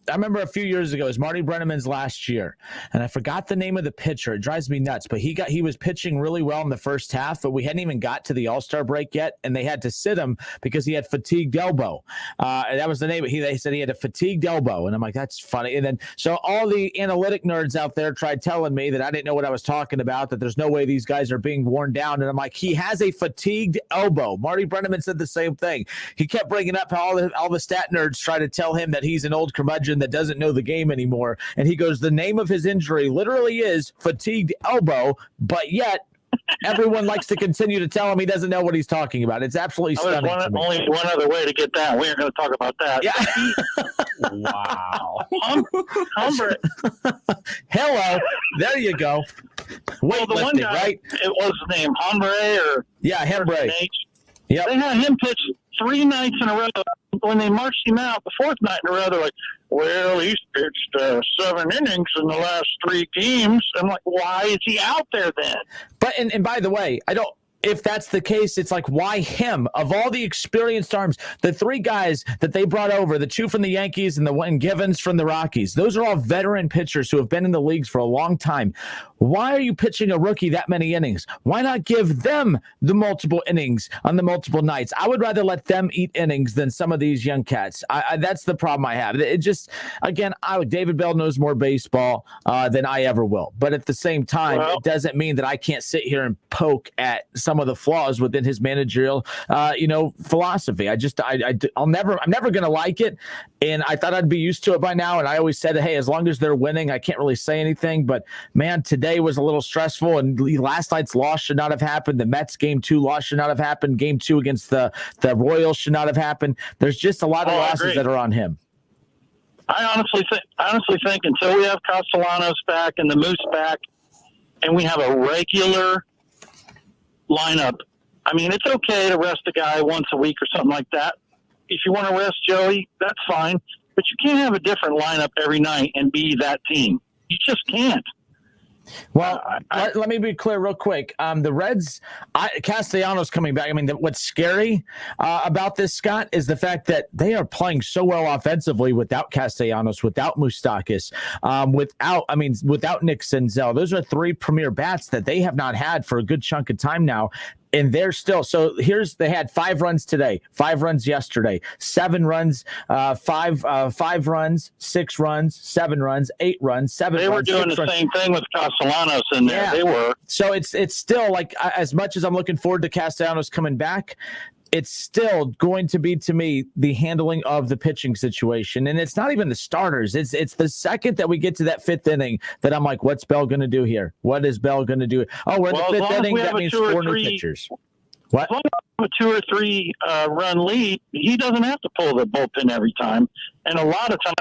I remember a few years ago, it was Marty Brenneman's last year, and I forgot the name of the pitcher. It drives me nuts, but he was pitching really well in the first half, but we hadn't even got to the All-Star break yet, and they had to sit him because he had fatigued elbow. And that was the name. They said he had a fatigued elbow, and I'm like, that's funny. And then so all the analytic nerds out there tried telling me that I didn't know what I was talking about, that there's no way these guys are being worn down, and I'm like, he has a fatigued elbow. Marty Brenneman said the same thing. He kept bringing up how all the stat nerds try to tell him that he's an old curmudgeon that doesn't know the game anymore. And he goes, the name of his injury literally is fatigued elbow, but yet everyone likes to continue to tell him he doesn't know what he's talking about. It's absolutely stunning. Only one other way to get that. We aren't going to talk about that. Yeah. Wow. Humber. Hello. There you go. Well, the one Weightlifting, guy, right? it was his name, Hombre or Yeah, Hembre. Yep. They had him pitch 3 nights in a row. When they marched him out the 4th night in a row, they're like, well, he's pitched 7 innings in the last 3 games. I'm like, why is he out there then? But and by the way, if that's the case, it's like, why him? Of all the experienced arms, the 3 guys that they brought over, the 2 from the Yankees and the one Givens from the Rockies, those are all veteran pitchers who have been in the leagues for a long time. Why are you pitching a rookie that many innings? Why not give them the multiple innings on the multiple nights? I would rather let them eat innings than some of these young cats. That's the problem I have. It just, again, David Bell knows more baseball than I ever will. But at the same time, it doesn't mean that I can't sit here and poke at some of the flaws within his managerial, philosophy. I'm never going to like it. And I thought I'd be used to it by now. And I always said, hey, as long as they're winning, I can't really say anything. But man, today was a little stressful, and last night's loss should not have happened. The Mets game 2 loss should not have happened. Game 2 against the Royals should not have happened. There's just a lot of losses that are on him. I honestly think until we have Castellanos back and the Moose back, and we have a regular lineup. I mean, it's okay to rest a guy once a week or something like that. If you want to rest Joey, that's fine. But you can't have a different lineup every night and be that team. You just can't. Well, let me be clear real quick. The Reds, Castellanos coming back. I mean, what's scary about this, Scott, is the fact that they are playing so well offensively without Castellanos, without Moustakas, without Nick Senzel. Those are 3 premier bats that they have not had for a good chunk of time now. And they're still, they had 5 runs today, 5 runs yesterday, 7 runs, 5 runs, 6 runs, 7 runs, 8 runs, 7 runs. They were doing the same thing with Castellanos in there. Yeah. They were. So it's still like, as much as I'm looking forward to Castellanos coming back, it's still going to be, to me, the handling of the pitching situation. And it's not even the starters. It's the second that we get to that 5th inning that I'm like, what's Bell going to do here? What is Bell going to do? Oh, we're in the 5th inning. That means 4 new pitchers. What? As long as we have a 2 or 3 run lead, he doesn't have to pull the bullpen every time. And a lot of times,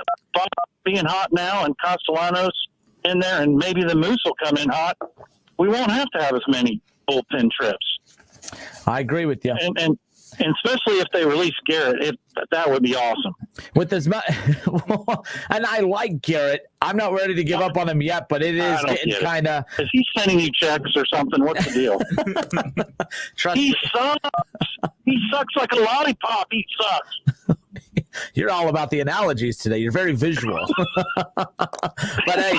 being hot now and Castellanos in there, and maybe the Moose will come in hot, we won't have to have as many bullpen trips. I agree with you. And especially if they release Garrett, that would be awesome. With as much, and I like Garrett. I'm not ready to give up on him yet, but it is getting kind of. Is he sending you checks or something? What's the deal? He sucks. He sucks like a lollipop. He sucks. You're all about the analogies today. You're very visual. But hey,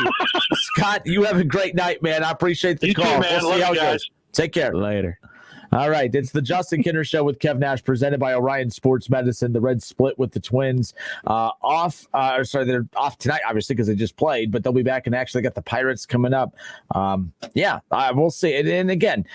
Scott, you have a great night, man. I appreciate the call. Too, man. We'll see how it guys. goes. Take care. Later. All right, it's the Justin Kinner Show with Kev Nash, presented by Orion Sports Medicine. The Reds split with the Twins. They're off tonight, obviously, because they just played, but they'll be back and actually got the Pirates coming up. We'll see. And again,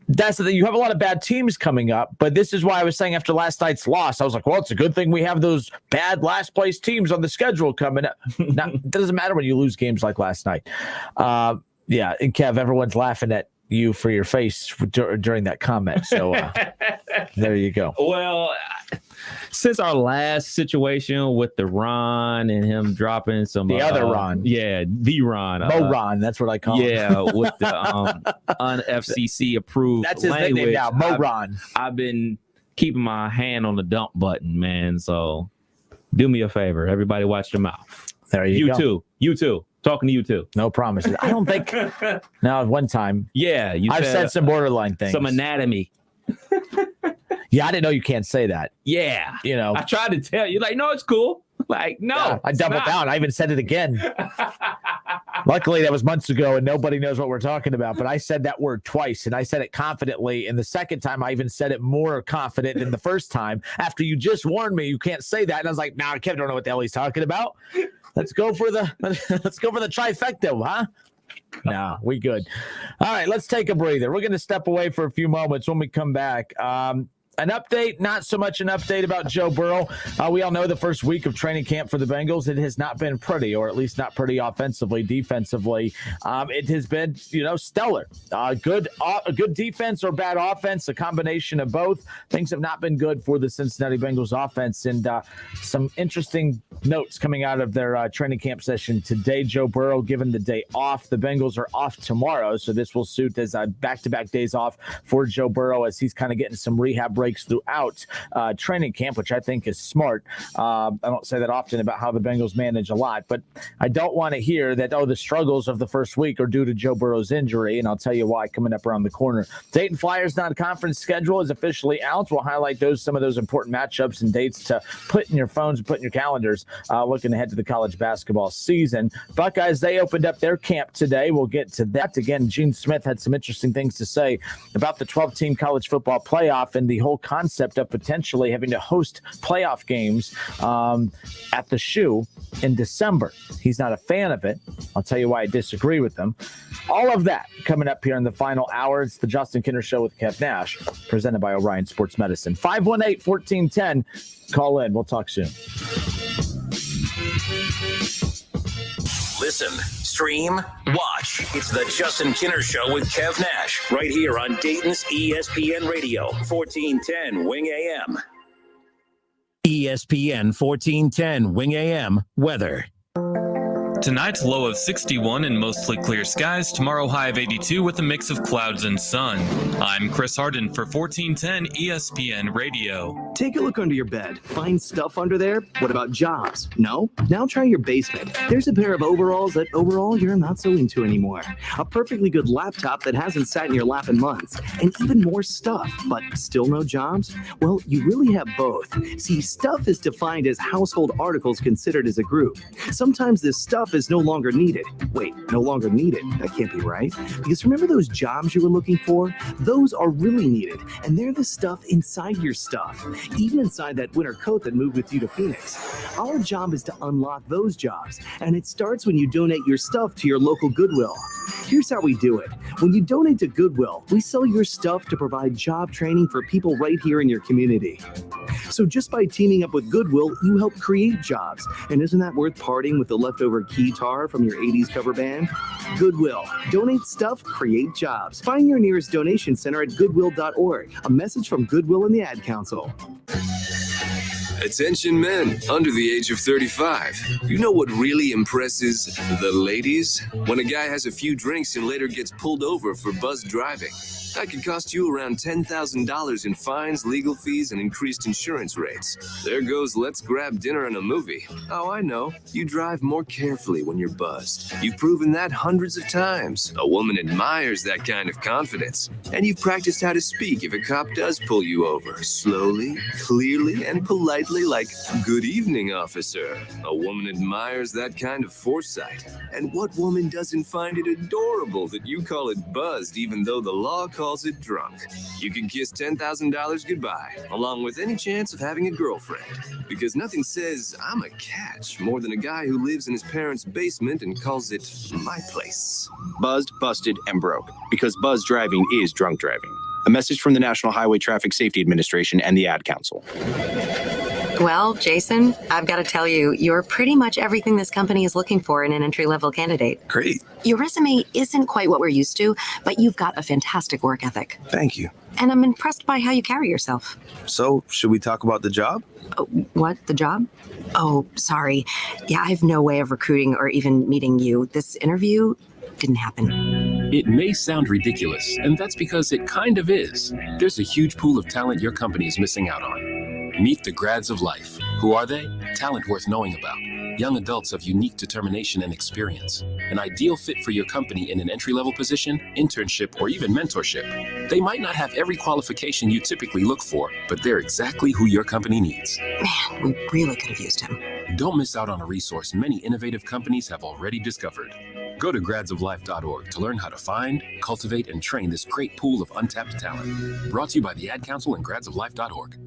that's the thing. You have a lot of bad teams coming up, but this is why I was saying after last night's loss, I was like, well, it's a good thing we have those bad last place teams on the schedule coming up. Now, it doesn't matter when you lose games like last night. And Kev, everyone's laughing at you for your face during that comment. So there you go. Well, since our last situation with the Ron and him dropping some the other Ron, the Ron, Ron, that's what I call him. with the un-FCC approved that's his language. nickname now, Mo Ron. I've been keeping my hand on the dump button, man. So do me a favor, everybody, watch your mouth. There you go. You too. Talking to you too. No promises. I don't think. Now, one time, I've said some borderline things. Some anatomy. Yeah, I didn't know you can't say that. Yeah. You know, I tried to tell you, like, no, it's cool. Like, no. Yeah, I doubled down. I even said it again. Luckily, that was months ago, and nobody knows what we're talking about. But I said that word twice, and I said it confidently. And the second time, I even said it more confident than the first time. After you just warned me, you can't say that. And I was like, nah, Kevin don't know what the hell he's talking about. Let's go for the trifecta, huh? No, we good. All right, let's take a breather. We're going to step away for a few moments. When we come back, an update, not so much an update about Joe Burrow. We all know the first week of training camp for the Bengals, it has not been pretty, or at least not pretty offensively. Defensively, it has been, stellar. Good defense or bad offense, a combination of both. Things have not been good for the Cincinnati Bengals offense, and some interesting notes coming out of their training camp session today. Joe Burrow given the day off. The Bengals are off tomorrow, so this will suit as back-to-back days off for Joe Burrow as he's kind of getting some rehab breaks throughout training camp, which I think is smart. I don't say that often about how the Bengals manage a lot, but I don't want to hear that, the struggles of the first week are due to Joe Burrow's injury, and I'll tell you why coming up around the corner. Dayton Flyers non-conference schedule is officially out. We'll highlight some of those important matchups and dates to put in your phones and put in your calendars looking ahead to the college basketball season. Buckeyes, they opened up their camp today. We'll get to that. Again, Gene Smith had some interesting things to say about the 12-team college football playoff and the whole concept of potentially having to host playoff games at the Shoe in December. He's not a fan of it. I'll tell you why I disagree with him. All of that coming up here in the final hour. It's the Justin Kinner Show with Kev Nash, presented by Orion Sports Medicine. 518-1410. Call in. We'll talk soon. Listen, stream, watch. It's the Justin Kinner Show with Kev Nash, right here on Dayton's ESPN Radio, 1410 Wing AM. ESPN 1410 Wing AM weather. Tonight's low of 61 and mostly clear skies. Tomorrow high of 82 with a mix of clouds and sun. I'm Chris Harden for 1410 ESPN Radio. Take a look under your bed. Find stuff under there? What about jobs? No? Now try your basement. There's a pair of overalls that overall you're not so into anymore. A perfectly good laptop that hasn't sat in your lap in months. And even more stuff, but still no jobs? Well, you really have both. See, stuff is defined as household articles considered as a group. Sometimes this stuff is no longer needed. Wait, no longer needed? That can't be right. Because remember those jobs you were looking for? Those are really needed. And they're the stuff inside your stuff. Even inside that winter coat that moved with you to Phoenix. Our job is to unlock those jobs. And it starts when you donate your stuff to your local Goodwill. Here's how we do it. When you donate to Goodwill, we sell your stuff to provide job training for people right here in your community. So just by teaming up with Goodwill, you help create jobs. And isn't that worth parting with the leftover guitar from your 80s cover band? Goodwill. Donate stuff, create jobs. Find your nearest donation center at goodwill.org. A message from Goodwill and the Ad Council. Attention men under the age of 35. You know what really impresses the ladies? When a guy has a few drinks and later gets pulled over for buzzed driving. That could cost you around $10,000 in fines, legal fees, and increased insurance rates. There goes let's grab dinner and a movie. Oh, I know. You drive more carefully when you're buzzed. You've proven that hundreds of times. A woman admires that kind of confidence. And you've practiced how to speak if a cop does pull you over. Slowly, clearly, and politely like, "Good evening, officer." A woman admires that kind of foresight. And what woman doesn't find it adorable that you call it buzzed even though the law calls it drunk? You can kiss $10,000 goodbye, along with any chance of having a girlfriend. Because nothing says I'm a catch more than a guy who lives in his parents' basement and calls it my place. Buzzed, busted, and broke. Because buzzed driving is drunk driving. A message from the National Highway Traffic Safety Administration and the Ad Council. Well, Jason, I've got to tell you, you're pretty much everything this company is looking for in an entry-level candidate. Great. Your resume isn't quite what we're used to, but you've got a fantastic work ethic. Thank you. And I'm impressed by how you carry yourself. So, should we talk about the job? What? The job? Oh, sorry. Yeah, I have no way of recruiting or even meeting you. This interview didn't happen. It may sound ridiculous, and that's because it kind of is. There's a huge pool of talent your company is missing out on. Meet the grads of life. Who are they? Talent worth knowing about. Young adults of unique determination and experience. An ideal fit for your company in an entry-level position, internship, or even mentorship. They might not have every qualification you typically look for, but they're exactly who your company needs. Man, we really could have used him. Don't miss out on a resource many innovative companies have already discovered. Go to gradsoflife.org to learn how to find, cultivate, and train this great pool of untapped talent. Brought to you by the Ad Council and gradsoflife.org.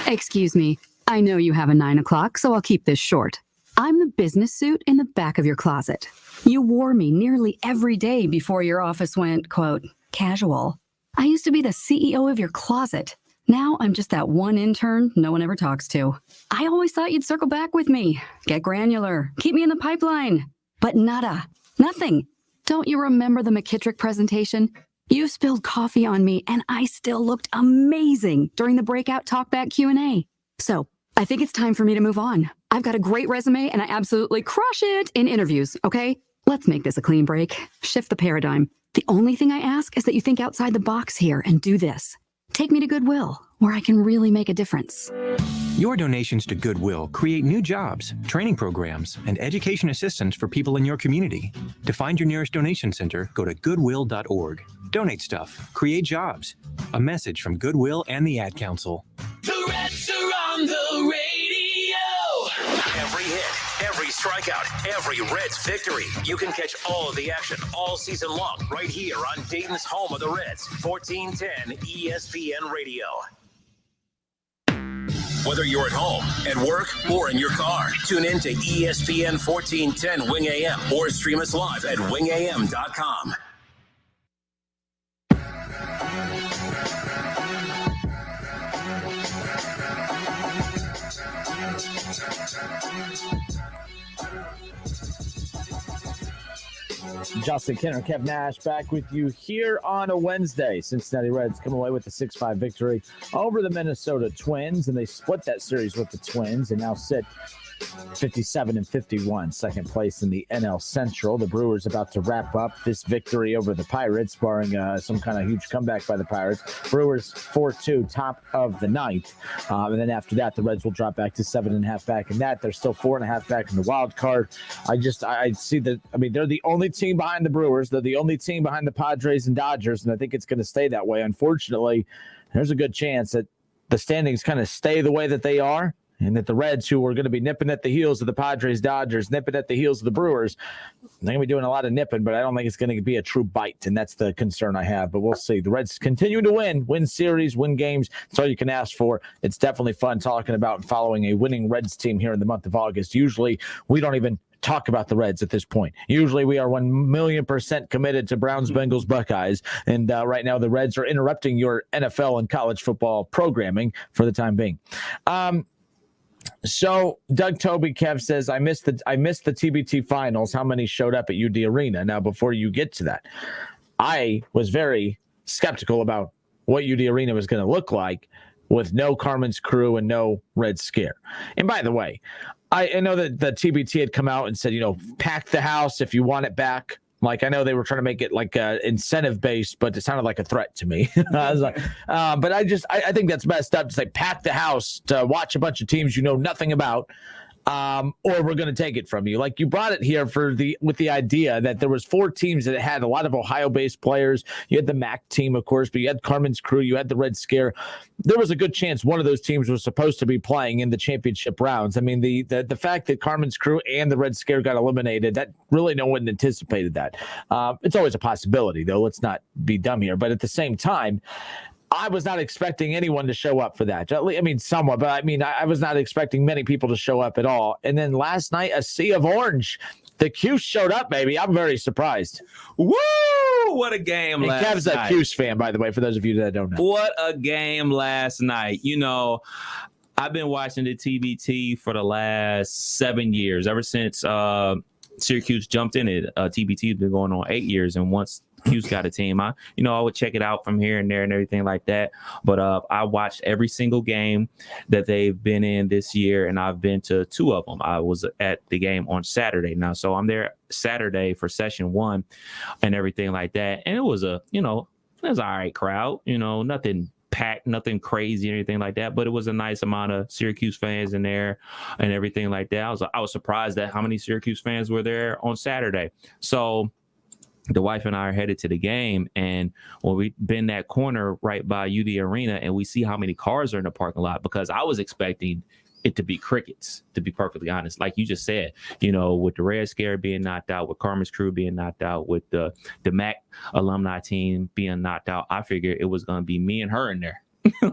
Excuse me. I know you have a 9 o'clock, so I'll keep this short. I'm the business suit in the back of your closet. You wore me nearly every day before your office went, quote, casual. I used to be the CEO of your closet. Now I'm just that one intern no one ever talks to. I always thought you'd circle back with me, get granular, keep me in the pipeline. But nada, nothing. Don't you remember the McKittrick presentation? You spilled coffee on me and I still looked amazing during the breakout talkback Q&A. So I think it's time for me to move on. I've got a great resume and I absolutely crush it in interviews, okay? Let's make this a clean break. Shift the paradigm. The only thing I ask is that you think outside the box here and do this. Take me to Goodwill, where I can really make a difference. Your donations to Goodwill create new jobs, training programs, and education assistance for people in your community. To find your nearest donation center, go to goodwill.org. Donate stuff, create jobs. A message from Goodwill and the Ad Council. The Reds are on the radio. Every hit, every strikeout, every Reds victory. You can catch all of the action all season long right here on Dayton's home of the Reds, 1410 ESPN Radio. Whether you're at home, at work, or in your car, tune in to ESPN 1410 Wing AM or stream us live at wingam.com. Justin Kinner, Kev Nash back with you here on a Wednesday. Cincinnati Reds come away with a 6-5 victory over the Minnesota Twins, and they split that series with the Twins and now sit 57-51, second place in the NL Central. The Brewers about to wrap up this victory over the Pirates, barring some kind of huge comeback by the Pirates. Brewers 4-2, top of the ninth. And then after that, the Reds will drop back to 7.5 back in that. They're still 4.5 back in the wild card. I see that. I mean, they're the only team behind the Brewers. They're the only team behind the Padres and Dodgers, and I think it's going to stay that way. Unfortunately, there's a good chance that the standings kind of stay the way that they are, and that the Reds, who are going to be nipping at the heels of the Padres, Dodgers, nipping at the heels of the Brewers, they're going to be doing a lot of nipping, but I don't think it's going to be a true bite, and that's the concern I have. But we'll see. The Reds continue to win series, win games. That's all you can ask for. It's definitely fun talking about and following a winning Reds team here in the month of August. Usually, we don't even talk about the Reds at this point. Usually we are 1,000,000% committed to Browns, Bengals, Buckeyes. And right now the Reds are interrupting your NFL and college football programming for the time being. So Doug Toby, Kev says, I missed the TBT finals. How many showed up at UD Arena? Now, before you get to that, I was very skeptical about what UD Arena was going to look like with no Carmen's Crew and no Red Scare. And by the way, I know that the TBT had come out and said, pack the house if you want it back. Like, I know they were trying to make it like incentive based, but it sounded like a threat to me. I was like, but I think that's messed up to say pack the house to watch a bunch of teams you know nothing about. Or we're going to take it from you. Like, you brought it here with the idea that there was 4 teams that had a lot of Ohio-based players. You had the MAC team, of course, but you had Carmen's Crew, you had the Red Scare. There was a good chance one of those teams was supposed to be playing in the championship rounds. I mean, the fact that Carmen's Crew and the Red Scare got eliminated, that really no one anticipated that. It's always a possibility, though. Let's not be dumb here. But at the same time, I was not expecting anyone to show up for that. I mean, somewhat, but I mean, I was not expecting many people to show up at all. And then last night, a sea of orange. The Cuse showed up, baby. I'm very surprised. Woo! What a game last night. Kev's a Cuse fan, by the way, for those of you that don't know. What a game last night. I've been watching the TBT for the last 7 years, ever since Syracuse jumped in it. TBT has been going on 8 years, and once Q's got a team, I would check it out from here and there and everything like that. But I watched every single game that they've been in this year, and I've been to 2 of them. I was at the game on Saturday now, so I'm there Saturday for session 1 and everything like that. And it was it was all right crowd, nothing packed, nothing crazy or anything like that, but it was a nice amount of Syracuse fans in there and everything like that. I was surprised at how many Syracuse fans were there on Saturday. So the wife and I are headed to the game, and when we bend that corner right by UD Arena, and we see how many cars are in the parking lot, because I was expecting it to be crickets, to be perfectly honest. Like you just said, with the Red Scare being knocked out, with Carmen's crew being knocked out, with the MAC alumni team being knocked out, I figured it was going to be me and her in there.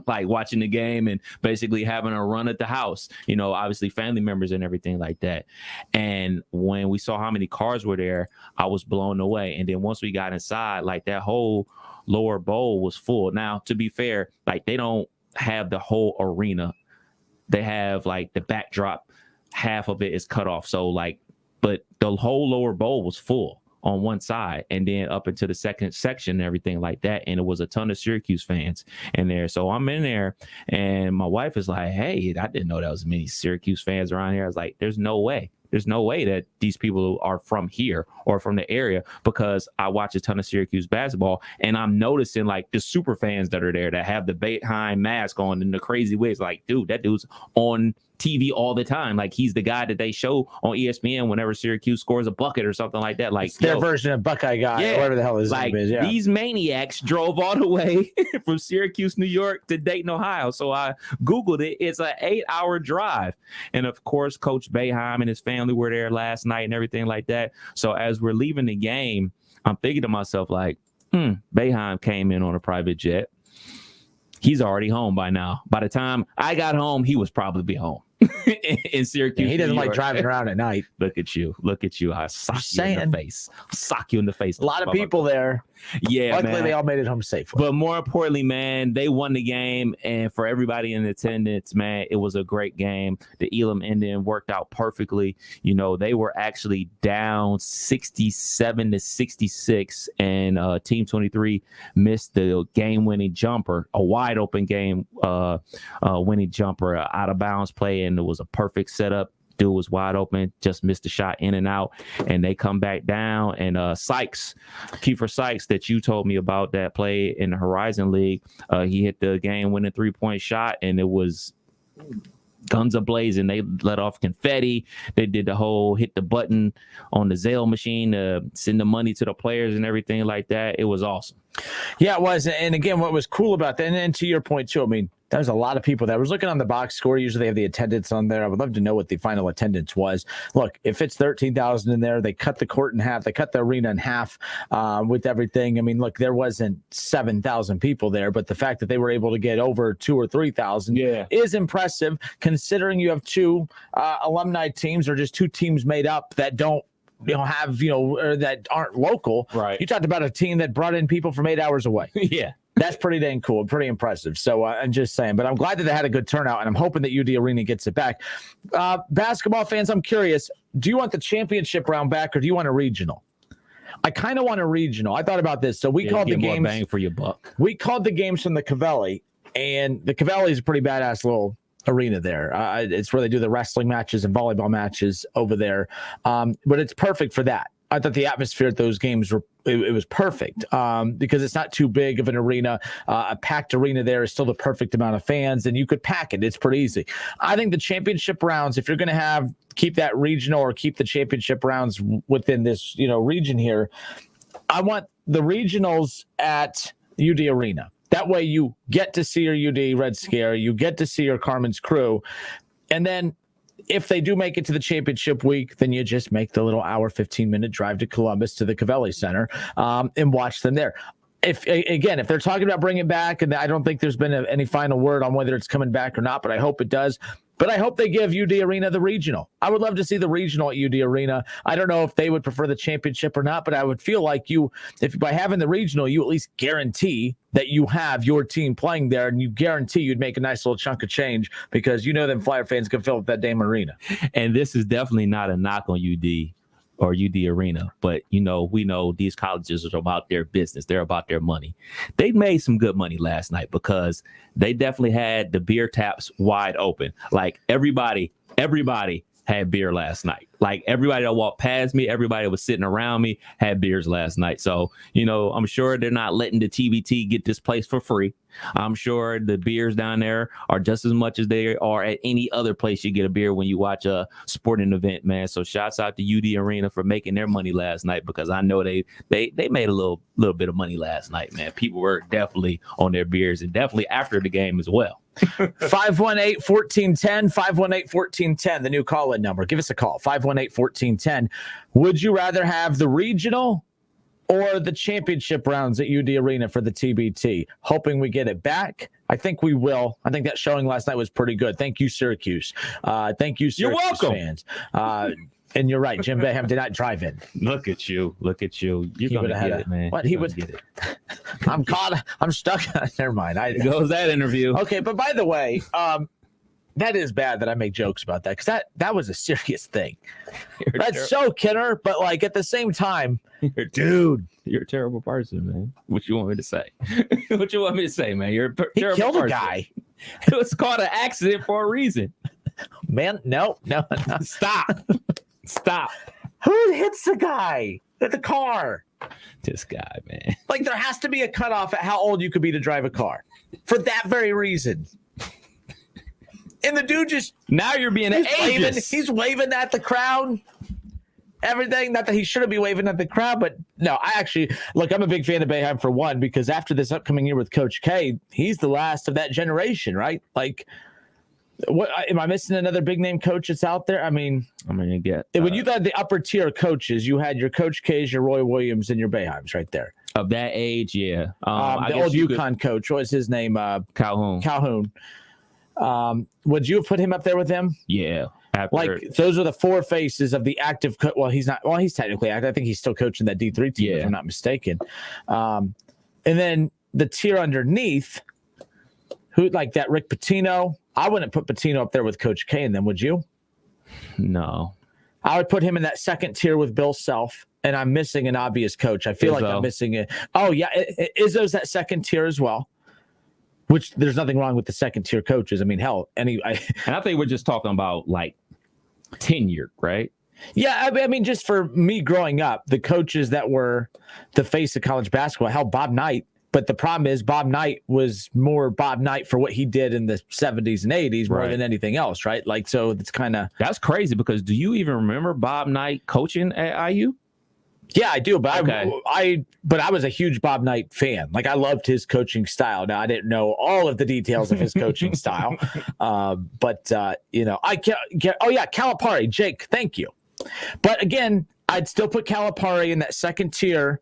Like watching the game and basically having a run at the house, obviously family members and everything like that. And when we saw how many cars were there, I was blown away. And then once we got inside, like that whole lower bowl was full. Now, to be fair, like they don't have the whole arena. They have like the backdrop, half of it is cut off. So but the whole lower bowl was full on one side, and then up into the second section and everything like that. And it was a ton of Syracuse fans in there. So I'm in there, and my wife is like, hey, I didn't know there was many Syracuse fans around here. I was like, there's no way that these people are from here or from the area, because I watch a ton of Syracuse basketball, and I'm noticing like the super fans that are there that have the Boeheim mask on and the crazy wigs. Like, dude, that dude's on TV all the time. Like, he's the guy that they show on ESPN whenever Syracuse scores a bucket or something like that. Like, it's their version of Buckeye Guy, or whatever the hell his name is. Yeah. These maniacs drove all the way from Syracuse, New York to Dayton, Ohio. So I Googled it. It's an 8-hour drive. And of course, Coach Boeheim and his family were there last night and everything like that. So as we're leaving the game, I'm thinking to myself, like, Boeheim came in on a private jet. He's already home by now. By the time I got home, he was probably home. In Syracuse. Yeah, he doesn't like driving around at night. Look at you. I sock you in the face. Sock you in the face. A lot of people there. Yeah, luckily man. They all made it home safely. But more importantly, man, they won the game, and for everybody in attendance, man, it was a great game. The Elam Indian worked out perfectly. They were actually down 67-66, and Team 23 missed the game-winning jumper, a wide-open game winning jumper, out of bounds play, and it was a perfect setup. Dude was wide open, just missed the shot in and out, and they come back down. And Kiefer Sykes, that you told me about, that played in the Horizon League, he hit the game-winning 3-point shot, and it was guns a-blazing. They let off confetti. They did the whole hit the button on the Zelle machine to send the money to the players and everything like that. It was awesome. Yeah, it was. And again, what was cool about that, and to your point too, I mean, there's a lot of people that I was looking on the box score. Usually they have the attendance on there. I would love to know what the final attendance was. Look, if it's 13,000 in there, they cut the court in half. They cut the arena in half with everything. I mean, look, there wasn't 7,000 people there, but the fact that they were able to get over 2,000 or 3,000 is impressive, considering you have 2 alumni teams, or just 2 teams made up that don't have, or that aren't local. Right. You talked about a team that brought in people from 8 hours away. Yeah. That's pretty dang cool, pretty impressive. So I'm just saying, but I'm glad that they had a good turnout, and I'm hoping that UD Arena gets it back. Basketball fans, I'm curious, do you want the championship round back, or do you want a regional? I kind of want a regional. I thought about this. So we called the games. More bang for your buck. We called the games from the Cavelli, and the Cavelli is a pretty badass little arena there. It's where they do the wrestling matches and volleyball matches over there. But it's perfect for that. I thought the atmosphere at those games it was perfect because it's not too big of an arena. A packed arena there is still the perfect amount of fans, and you could pack it. It's pretty easy. I think the championship rounds, if you're going to keep that regional or keep the championship rounds within this region here, I want the regionals at UD Arena. That way you get to see your UD Red Scare, you get to see your Carmen's crew, and then if they do make it to the championship week, then you just make the little hour, 15-minute drive to Columbus to the Cavelli Center and watch them there. If they're talking about bringing it back, and I don't think there's been any final word on whether it's coming back or not, but I hope it does. But I hope they give UD Arena the regional. I would love to see the regional at UD Arena. I don't know if they would prefer the championship or not, but I would feel like if by having the regional, you at least guarantee that you have your team playing there, and you guarantee you'd make a nice little chunk of change because them Flyer fans can fill up that damn arena. And this is definitely not a knock on UD or UD Arena, but we know these colleges are about their business. They're about their money. They made some good money last night because they definitely had the beer taps wide open. Like everybody had beer last night. Like everybody that walked past me, everybody that was sitting around me had beers last night. So, I'm sure they're not letting the TBT get this place for free. I'm sure the beers down there are just as much as they are at any other place you get a beer when you watch a sporting event, man. So shouts out to UD Arena for making their money last night, because I know they made a little bit of money last night, man. People were definitely on their beers, and definitely after the game as well. 518-1410, 518-1410, the new call-in number. Give us a call, 518-1410. Would you rather have the regional or the championship rounds at UD Arena for the TBT? Hoping we get it back. I think we will. I think that showing last night was pretty good. Thank you, Syracuse. Thank you, Syracuse You're welcome. fans. And you're right. Jim Boeheim did not drive in. Look at you. You're going to get it, man. What? He would get it. I'm caught. I'm stuck. Never mind. There goes that interview. Okay, but by the way, that is bad that I make jokes about that, because that was a serious thing. That's so Kenner, but like at the same time, dude, you're a terrible person, man. What you want me to say? What you want me to say, man? You're a terrible killed person. a guy. It was called an accident for a reason. Man, no. Stop. Who hits the guy at the car? This guy, man. Like, there has to be a cutoff at how old you could be to drive a car for that very reason. And the dude just, now you're being ageist. He's waving at the crowd. Everything. Not that he shouldn't be waving at the crowd, but no, I'm a big fan of Boeheim for one, because after this upcoming year with Coach K, he's the last of that generation, right? Like, what am I missing? Another big name coach that's out there? I mean, I'm gonna get when you had the upper tier coaches, you had your Coach K's, your Roy Williams, and your Boeheims right there. Of that age, yeah. The old UConn coach, what was his name? Calhoun. Would you have put him up there with him? Yeah. Those are the four faces of the active. He's not. Well, he's technically active. I think he's still coaching that D3 team, if I'm not mistaken. And then the tier underneath, who like that Rick Pitino. I wouldn't put Pitino up there with Coach K, and then would you? No. I would put him in that second tier with Bill Self, and I'm missing an obvious coach. I feel like I'm missing it. Oh yeah, Izzo's that second tier as well. Which there's nothing wrong with the second tier coaches. I mean, hell, and I think we're just talking about like tenure, right? Yeah, I mean, just for me growing up, the coaches that were the face of college basketball, hell, Bob Knight. But the problem is Bob Knight was more Bob Knight for what he did in the 70s and 80s more than anything else, right? Like, so it's kind of... That's crazy, because do you even remember Bob Knight coaching at IU? Yeah, I do, but I was a huge Bob Knight fan. Like, I loved his coaching style. Now, I didn't know all of the details of his coaching style, but I can't. Oh yeah, Calipari, Jake, thank you. But again, I'd still put Calipari in that second tier.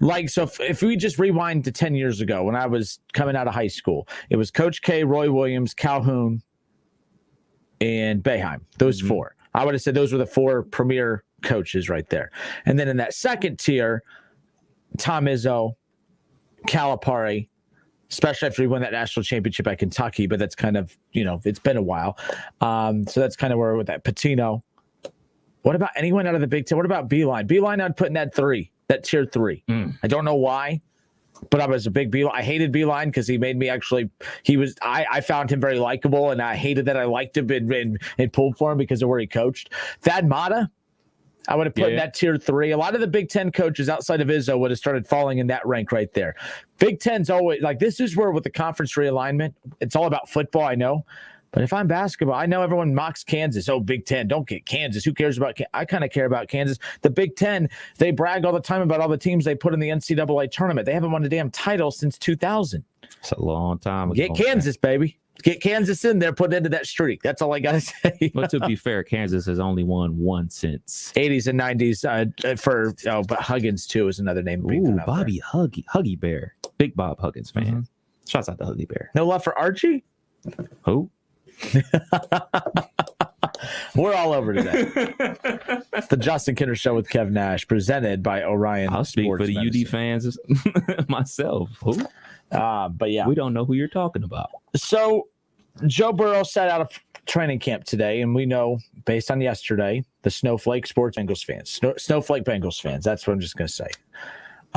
Like, so if we just rewind to 10 years ago when I was coming out of high school, it was Coach K, Roy Williams, Calhoun, and Boeheim. Those four. I would have said those were the four premier coaches right there. And then in that second tier, Tom Izzo, Calipari, especially after he won that national championship at Kentucky, but that's kind of, it's been a while. So that's kind of where with that Pitino. What about anyone out of the Big Ten? What about Beeline? Beeline, I'd put in that tier 3. I don't know why, but I was a big Beeline. I hated Beeline because he made me I found him very likable, and I hated that I liked him and pulled for him because of where he coached. Thad Matta, I would have put in that tier 3. A lot of the Big Ten coaches outside of Izzo would have started falling in that rank right there. Big Ten's always like, this is where with the conference realignment, it's all about football, I know. But if I'm basketball, I know everyone mocks Kansas. Oh, Big Ten, don't get Kansas. Who cares about Kansas? I kind of care about Kansas. The Big Ten, they brag all the time about all the teams they put in the NCAA tournament. They haven't won a damn title since 2000. It's a long time ago. Get Kansas, baby. Get Kansas in there, put it into that streak. That's all I got to say. But to be fair, Kansas has only won one since 80s and 90s but Huggins, too, is another name. Ooh, Bobby Huggy Bear. Big Bob Huggins fan. Shouts out to Huggy Bear. No love for Archie? Who? We're all over today. The Justin Kinner Show with Kev Nash, presented by Orion. I'll speak Sports for the Medicine. UD fans myself. Who? But yeah, we don't know who you're talking about. So Joe Burrow sat out of training camp today, and we know, based on yesterday, the Snowflake Sports Bengals fans, Snowflake Bengals fans. That's what I'm just going to say.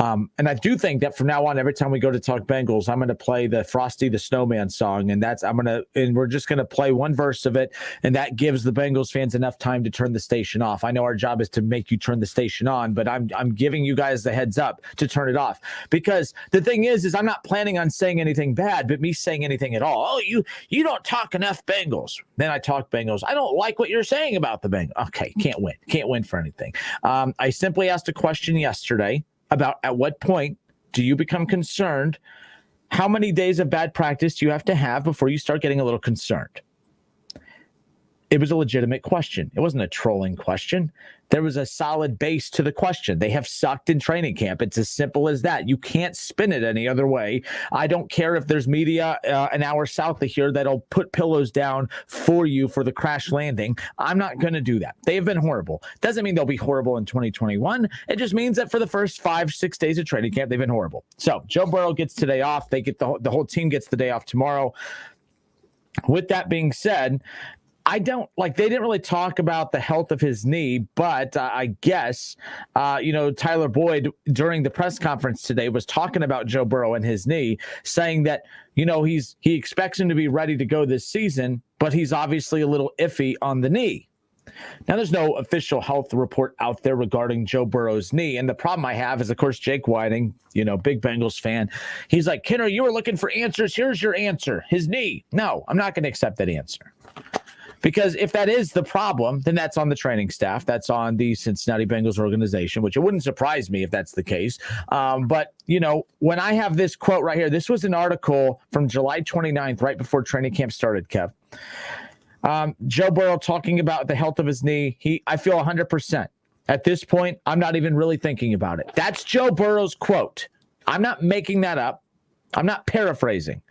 And I do think that from now on, every time we go to talk Bengals, I'm going to play the Frosty the Snowman song, and we're just going to play one verse of it, and that gives the Bengals fans enough time to turn the station off. I know our job is to make you turn the station on, but I'm giving you guys the heads up to turn it off, because the thing is I'm not planning on saying anything bad, but me saying anything at all. Oh, you don't talk enough Bengals. Then I talk Bengals. I don't like what you're saying about the Bengals. Okay, can't win for anything. I simply asked a question yesterday about at what point do you become concerned? How many days of bad practice do you have to have before you start getting a little concerned? It was a legitimate question. It wasn't a trolling question. There was a solid base to the question. They have sucked in training camp. It's as simple as that. You can't spin it any other way. I don't care if there's media an hour south of here that'll put pillows down for you for the crash landing. I'm not going to do that. They have been horrible. Doesn't mean they'll be horrible in 2021. It just means that for the first 5-6 days of training camp, they've been horrible. So Joe Burrow gets today off. They get the whole team gets the day off tomorrow. With that being said, they didn't really talk about the health of his knee, but I guess, Tyler Boyd during the press conference today was talking about Joe Burrow and his knee, saying that, he expects him to be ready to go this season, but he's obviously a little iffy on the knee. Now, there's no official health report out there regarding Joe Burrow's knee. And the problem I have is, of course, Jake Whiting, big Bengals fan. He's like, Kinner, you were looking for answers. Here's your answer. His knee. No, I'm not going to accept that answer. Because if that is the problem, then that's on the training staff. That's on the Cincinnati Bengals organization, which it wouldn't surprise me if that's the case. But, when I have this quote right here, this was an article from July 29th, right before training camp started, Kev. Joe Burrow talking about the health of his knee. I feel 100%. At this point, I'm not even really thinking about it. That's Joe Burrow's quote. I'm not making that up. I'm not paraphrasing.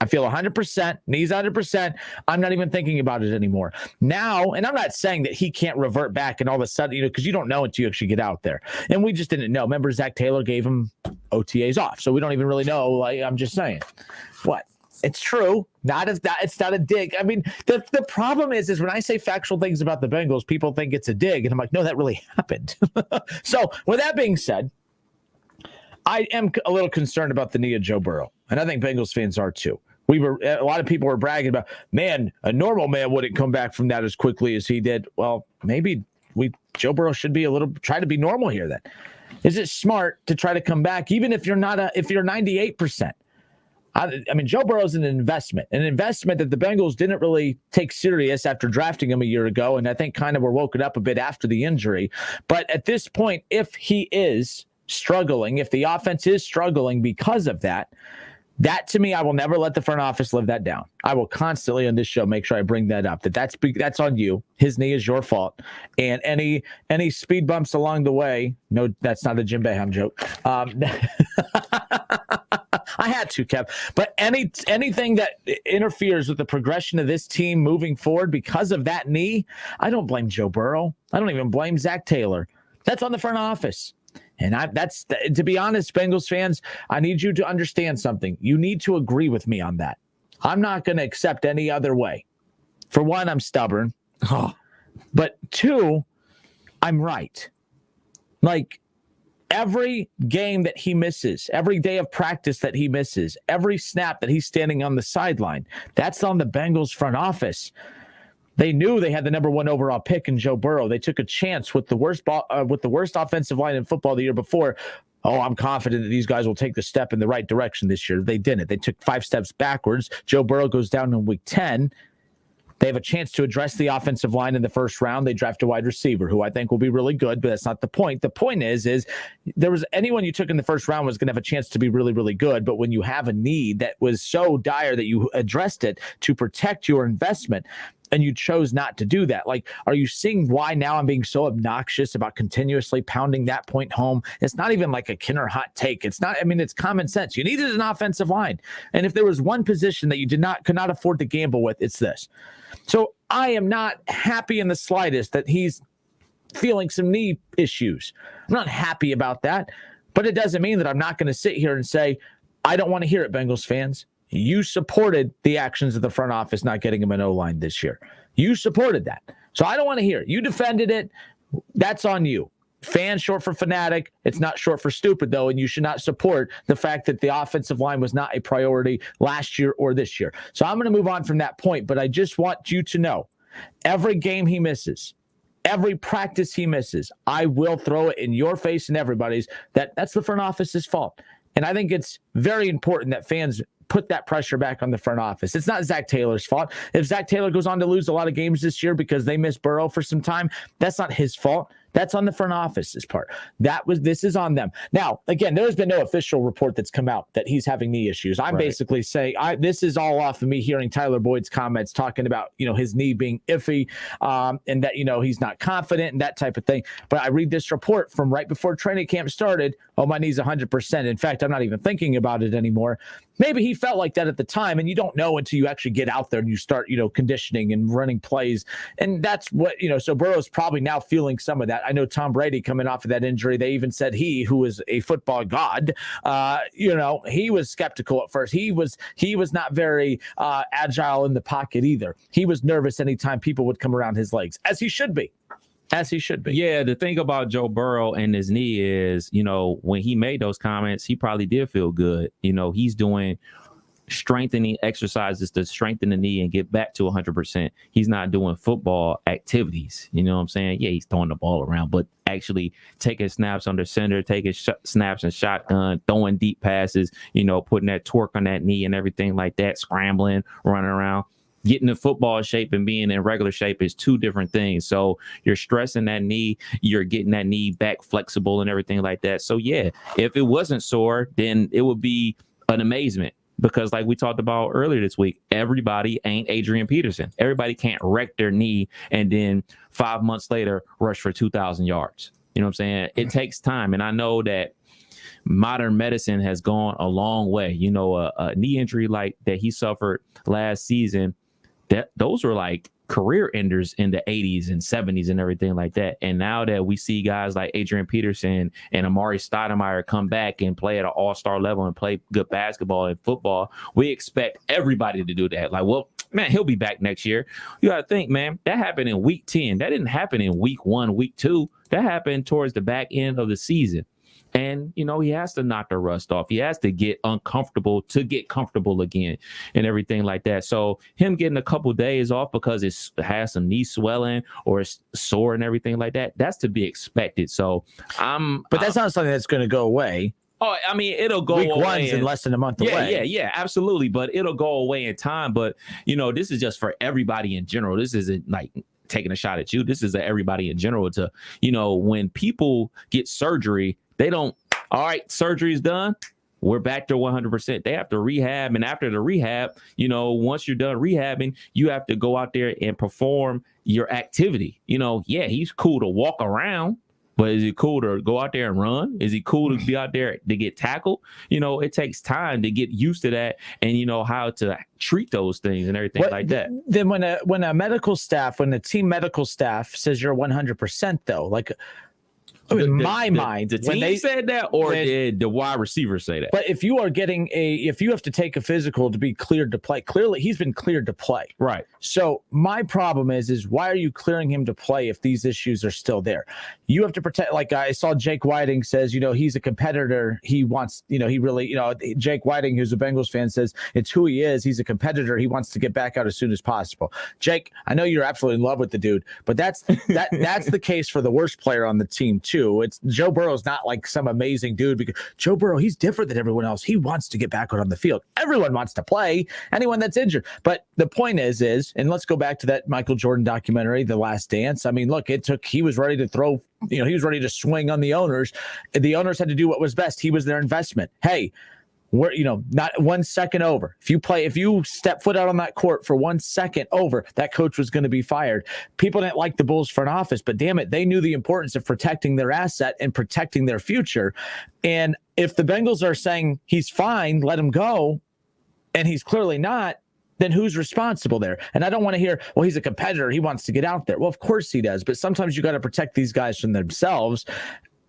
I feel 100%, knees 100%. I'm not even thinking about it anymore. Now, and I'm not saying that he can't revert back and all of a sudden, because you don't know until you actually get out there. And we just didn't know. Remember, Zach Taylor gave him OTAs off. So we don't even really know. I'm just saying. What? It's true. It's not a dig. I mean, the problem is when I say factual things about the Bengals, people think it's a dig. And I'm like, no, that really happened. So with that being said, I am a little concerned about the knee of Joe Burrow. And I think Bengals fans are too. A lot of people were bragging about, man, a normal man wouldn't come back from that as quickly as he did. Well, maybe Joe Burrow should try to be normal here then. Is it smart to try to come back, even if you're 98%? I mean, Joe Burrow's an investment that the Bengals didn't really take serious after drafting him a year ago. And I think kind of were woken up a bit after the injury. But at this point, if he is struggling, if the offense is struggling because of that to me, I will never let the front office live that down. I will constantly on this show make sure I bring that up. That's on you. His knee is your fault. And any speed bumps along the way, no, that's not a Jim Boeheim joke. I had to, Kev. But anything that interferes with the progression of this team moving forward because of that knee, I don't blame Joe Burrow. I don't even blame Zach Taylor. That's on the front office. And that's to be honest, Bengals fans, I need you to understand something. You need to agree with me on that. I'm not going to accept any other way. For one, I'm stubborn. But two, I'm right. Like every game that he misses, every day of practice that he misses, every snap that he's standing on the sideline, that's on the Bengals front office. They knew they had the number 1 overall pick in Joe Burrow. They took a chance with the worst offensive line in football the year before. Oh, I'm confident that these guys will take the step in the right direction this year. They didn't. They took 5 steps backwards. Joe Burrow goes down in week 10. They have a chance to address the offensive line in the first round. They draft a wide receiver who I think will be really good, but that's not the point. The point is there was anyone you took in the first round was going to have a chance to be really, really good. But when you have a need that was so dire that you addressed it to protect your investment, and you chose not to do that. Like, are you seeing why now I'm being so obnoxious about continuously pounding that point home? It's not even like a Kinner hot take. It's not, I mean, it's common sense. You needed an offensive line. And if there was one position that you could not afford to gamble with, it's this. So I am not happy in the slightest that he's feeling some knee issues. I'm not happy about that, but it doesn't mean that I'm not going to sit here and say, I don't want to hear it, Bengals fans. You supported the actions of the front office not getting him an O-line this year. You supported that. So I don't want to hear it. You defended it. That's on you. Fan short for fanatic. It's not short for stupid, though, and you should not support the fact that the offensive line was not a priority last year or this year. So I'm going to move on from that point, but I just want you to know, every game he misses, every practice he misses, I will throw it in your face and everybody's that's the front office's fault. And I think it's very important that fans put that pressure back on the front office. It's not Zach Taylor's fault. If Zach Taylor goes on to lose a lot of games this year because they miss Burrow for some time, that's not his fault. That's on the front office's part. This is on them. Now, again, there's been no official report that's come out that he's having knee issues. I'm basically saying this is all off of me hearing Tyler Boyd's comments talking about, his knee being iffy, and that, he's not confident and that type of thing. But I read this report from right before training camp started. Oh, my knee's 100%. In fact, I'm not even thinking about it anymore. Maybe he felt like that at the time, and you don't know until you actually get out there and you start, conditioning and running plays. And that's what, so Burrow's probably now feeling some of that. I know Tom Brady coming off of that injury, they even said who is a football god, he was skeptical at first. He was not very agile in the pocket either. He was nervous anytime people would come around his legs, as he should be. Yeah, the thing about Joe Burrow and his knee is, when he made those comments, he probably did feel good. He's doing strengthening exercises to strengthen the knee and get back to 100%. He's not doing football activities. You know what I'm saying? Yeah, he's throwing the ball around, but actually taking snaps under center, taking snaps and shotgun, throwing deep passes, putting that torque on that knee and everything like that, scrambling, running around. Getting in football shape and being in regular shape is two different things. So you're stressing that knee, you're getting that knee back flexible and everything like that. So yeah, if it wasn't sore, then it would be an amazement. Because like we talked about earlier this week, everybody ain't Adrian Peterson. Everybody can't wreck their knee and then 5 months later rush for 2,000 yards. You know what I'm saying? It takes time. And I know that modern medicine has gone a long way. A knee injury like that he suffered last season, those were like career enders in the 80s and 70s and everything like that. And now that we see guys like Adrian Peterson and Amari Stoudemire come back and play at an all-star level and play good basketball and football, we expect everybody to do that. Like, well, man, he'll be back next year. You got to think, man, that happened in week 10. That didn't happen in week 1, week 2. That happened towards the back end of the season. And, he has to knock the rust off. He has to get uncomfortable to get comfortable again and everything like that. So him getting a couple days off because it has some knee swelling or it's sore and everything like that, that's to be expected. So But that's not something that's going to go away. Oh, I mean, it'll go week away. One's in less than a month away. Yeah, absolutely. But it'll go away in time. But, this is just for everybody in general. This isn't like taking a shot at you. This is everybody in general to, when people get surgery, they don't, all right, surgery's done, we're back to 100%. They have to rehab. And after the rehab, once you're done rehabbing, you have to go out there and perform your activity. Yeah, he's cool to walk around, but is he cool to go out there and run? Is he cool to be out there to get tackled? It takes time to get used to that and, how to treat those things and everything like that. Then when the team medical staff says you're 100%, though, like, in my mind, the team said that, or did the wide receiver say that? But if you are if you have to take a physical to be cleared to play, clearly he's been cleared to play. Right. So my problem is why are you clearing him to play if these issues are still there? You have to protect. Like I saw Jake Whiting says, he's a competitor. He wants, he really, Jake Whiting, who's a Bengals fan, says it's who he is. He's a competitor. He wants to get back out as soon as possible. Jake, I know you're absolutely in love with the dude, but that's the case for the worst player on the team too. It's Joe Burrow's not like some amazing dude because Joe Burrow, he's different than everyone else. He wants to get back out on the field. Everyone wants to play, anyone that's injured. But the point is, and let's go back to that Michael Jordan documentary, The Last Dance. I mean, look, he was ready to throw, he was ready to swing on the owners. The owners had to do what was best. He was their investment. Hey, Where, not 1 second over. If you step foot out on that court for 1 second over, that coach was going to be fired. People didn't like the Bulls front office, but damn it, they knew the importance of protecting their asset and protecting their future. And if the Bengals are saying he's fine, let him go, and he's clearly not, then who's responsible there? And I don't want to hear, well, he's a competitor, he wants to get out there. Well, of course he does, but sometimes you got to protect these guys from themselves.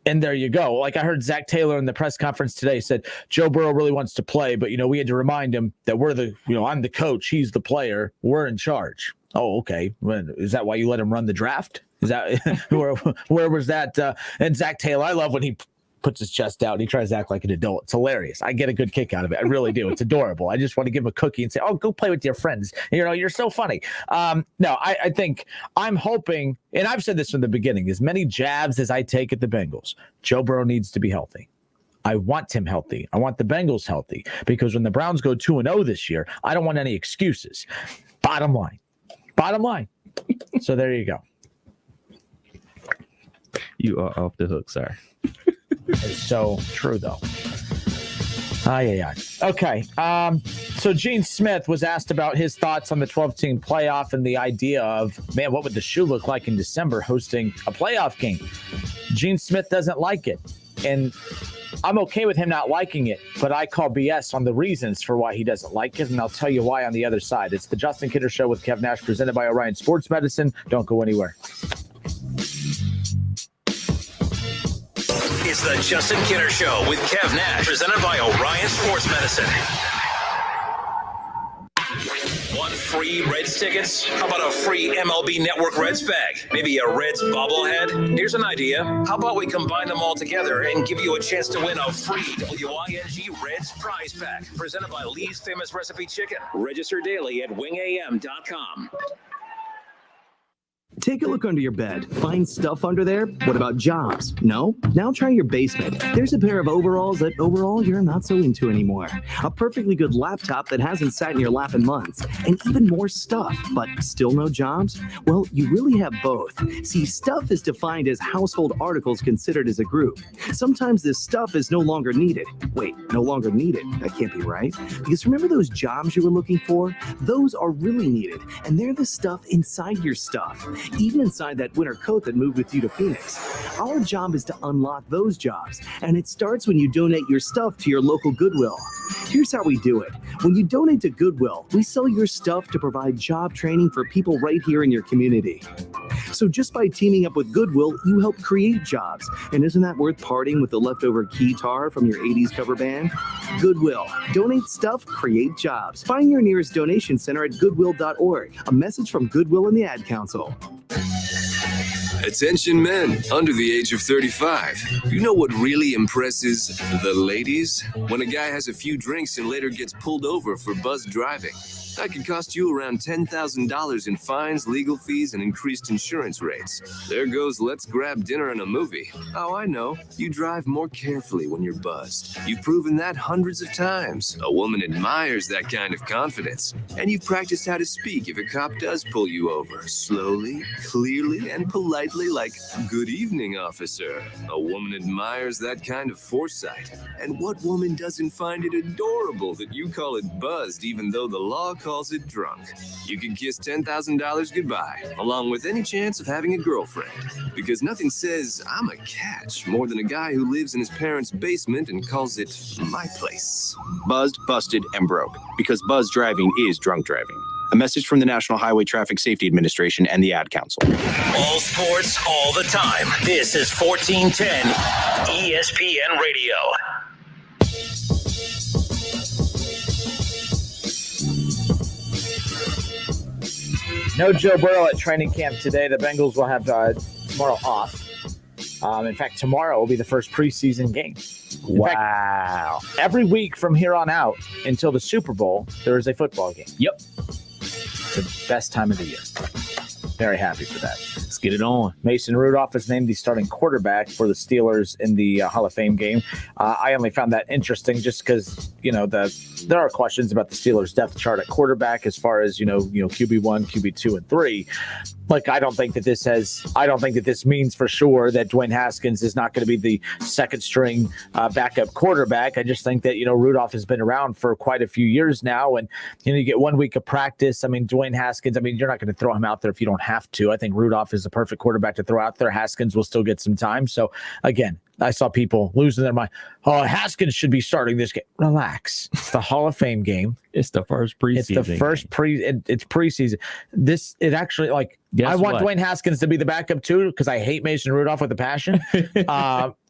And there you go. Like I heard Zach Taylor in the press conference today said, Joe Burrow really wants to play, but, we had to remind him that I'm the coach. He's the player. We're in charge. Oh, okay. Is that why you let him run the draft? Is that where was that? And Zach Taylor, I love when he puts his chest out and he tries to act like an adult. It's hilarious. I get a good kick out of it. I really do. It's adorable. I just want to give him a cookie and say, oh, go play with your friends. You're so funny. No, I think I'm hoping, and I've said this from the beginning, as many jabs as I take at the Bengals, Joe Burrow needs to be healthy. I want him healthy. I want the Bengals healthy, because when the Browns go 2-0 this year, I don't want any excuses. Bottom line. So there you go. You are off the hook, sir. It's so true, though. Okay. So Gene Smith was asked about his thoughts on the 12-team playoff and the idea of, man, what would the shoe look like in December hosting a playoff game? Gene Smith doesn't like it. And I'm okay with him not liking it, but I call BS on the reasons for why he doesn't like it, and I'll tell you why on the other side. It's the Justin Kinner Show with Kev Nash, presented by Orion Sports Medicine. Don't go anywhere. It's the Justin Kinner Show with Kev Nash, presented by Orion Sports Medicine. Want free Reds tickets? How about a free MLB Network Reds bag? Maybe a Reds bobblehead? Here's an idea. How about we combine them all together and give you a chance to win a free WING Reds prize pack, presented by Lee's Famous Recipe Chicken. Register daily at wingam.com. Take a look under your bed. Find stuff under there? What about jobs? No? Now try your basement. There's a pair of overalls that overall you're not so into anymore. A perfectly good laptop that hasn't sat in your lap in months. And even more stuff, but still no jobs? Well, you really have both. See, stuff is defined as household articles considered as a group. Sometimes this stuff is no longer needed. Wait, no longer needed? That can't be right. Because remember those jobs you were looking for? Those are really needed. And they're the stuff inside your stuff. Even inside that winter coat that moved with you to Phoenix. Our job is to unlock those jobs, and it starts when you donate your stuff to your local Goodwill. Here's how we do it. When you donate to Goodwill, we sell your stuff to provide job training for people right here in your community. So just by teaming up with Goodwill, you help create jobs. And isn't that worth parting with the leftover keytar from your 80s cover band? Goodwill. Donate stuff, create jobs. Find your nearest donation center at goodwill.org. A message from Goodwill and the Ad Council. Attention men under the age of 35. You know what really impresses the ladies? When a guy has a few drinks and later gets pulled over for buzzed driving. That could cost you around $10,000 in fines, legal fees, and increased insurance rates. There goes let's grab dinner and a movie. Oh, I know. You drive more carefully when you're buzzed. You've proven that hundreds of times. A woman admires that kind of confidence. And you've practiced how to speak if a cop does pull you over. Slowly, clearly, and politely, like, "Good evening, officer." A woman admires that kind of foresight. And what woman doesn't find it adorable that you call it buzzed even though the law calls it drunk? You can kiss $10,000 goodbye, along with any chance of having a girlfriend. Because nothing says I'm a catch more than a guy who lives in his parents' basement and calls it my place. Buzzed, busted, and broke. Because buzz driving is drunk driving. A message from the National Highway Traffic Safety Administration and the Ad Council. All sports, all the time. This is 1410 ESPN Radio. No Joe Burrow at training camp today. The Bengals will have tomorrow off. In fact, tomorrow will be the first preseason game. Wow. Every week from here on out until the Super Bowl, there is a football game. Yep. It's the best time of the year. Very happy for that. Let's get it on. Mason Rudolph is named the starting quarterback for the Steelers in the Hall of Fame game. I only found that interesting just because, there are questions about the Steelers depth chart at quarterback as far as, QB1, QB2, and 3. Like, I don't think that this means for sure that Dwayne Haskins is not going to be the second string backup quarterback. I just think that, Rudolph has been around for quite a few years now. And, you get 1 week of practice. I mean, Dwayne Haskins, you're not going to throw him out there if you don't have to. I think Rudolph is the perfect quarterback to throw out there. Haskins will still get some time. So, again, I saw people losing their mind. Oh, Haskins should be starting this game. Relax. It's the Hall of Fame game. It's the first preseason. It's the first it's preseason. I want Dwayne Haskins to be the backup too because I hate Mason Rudolph with a passion.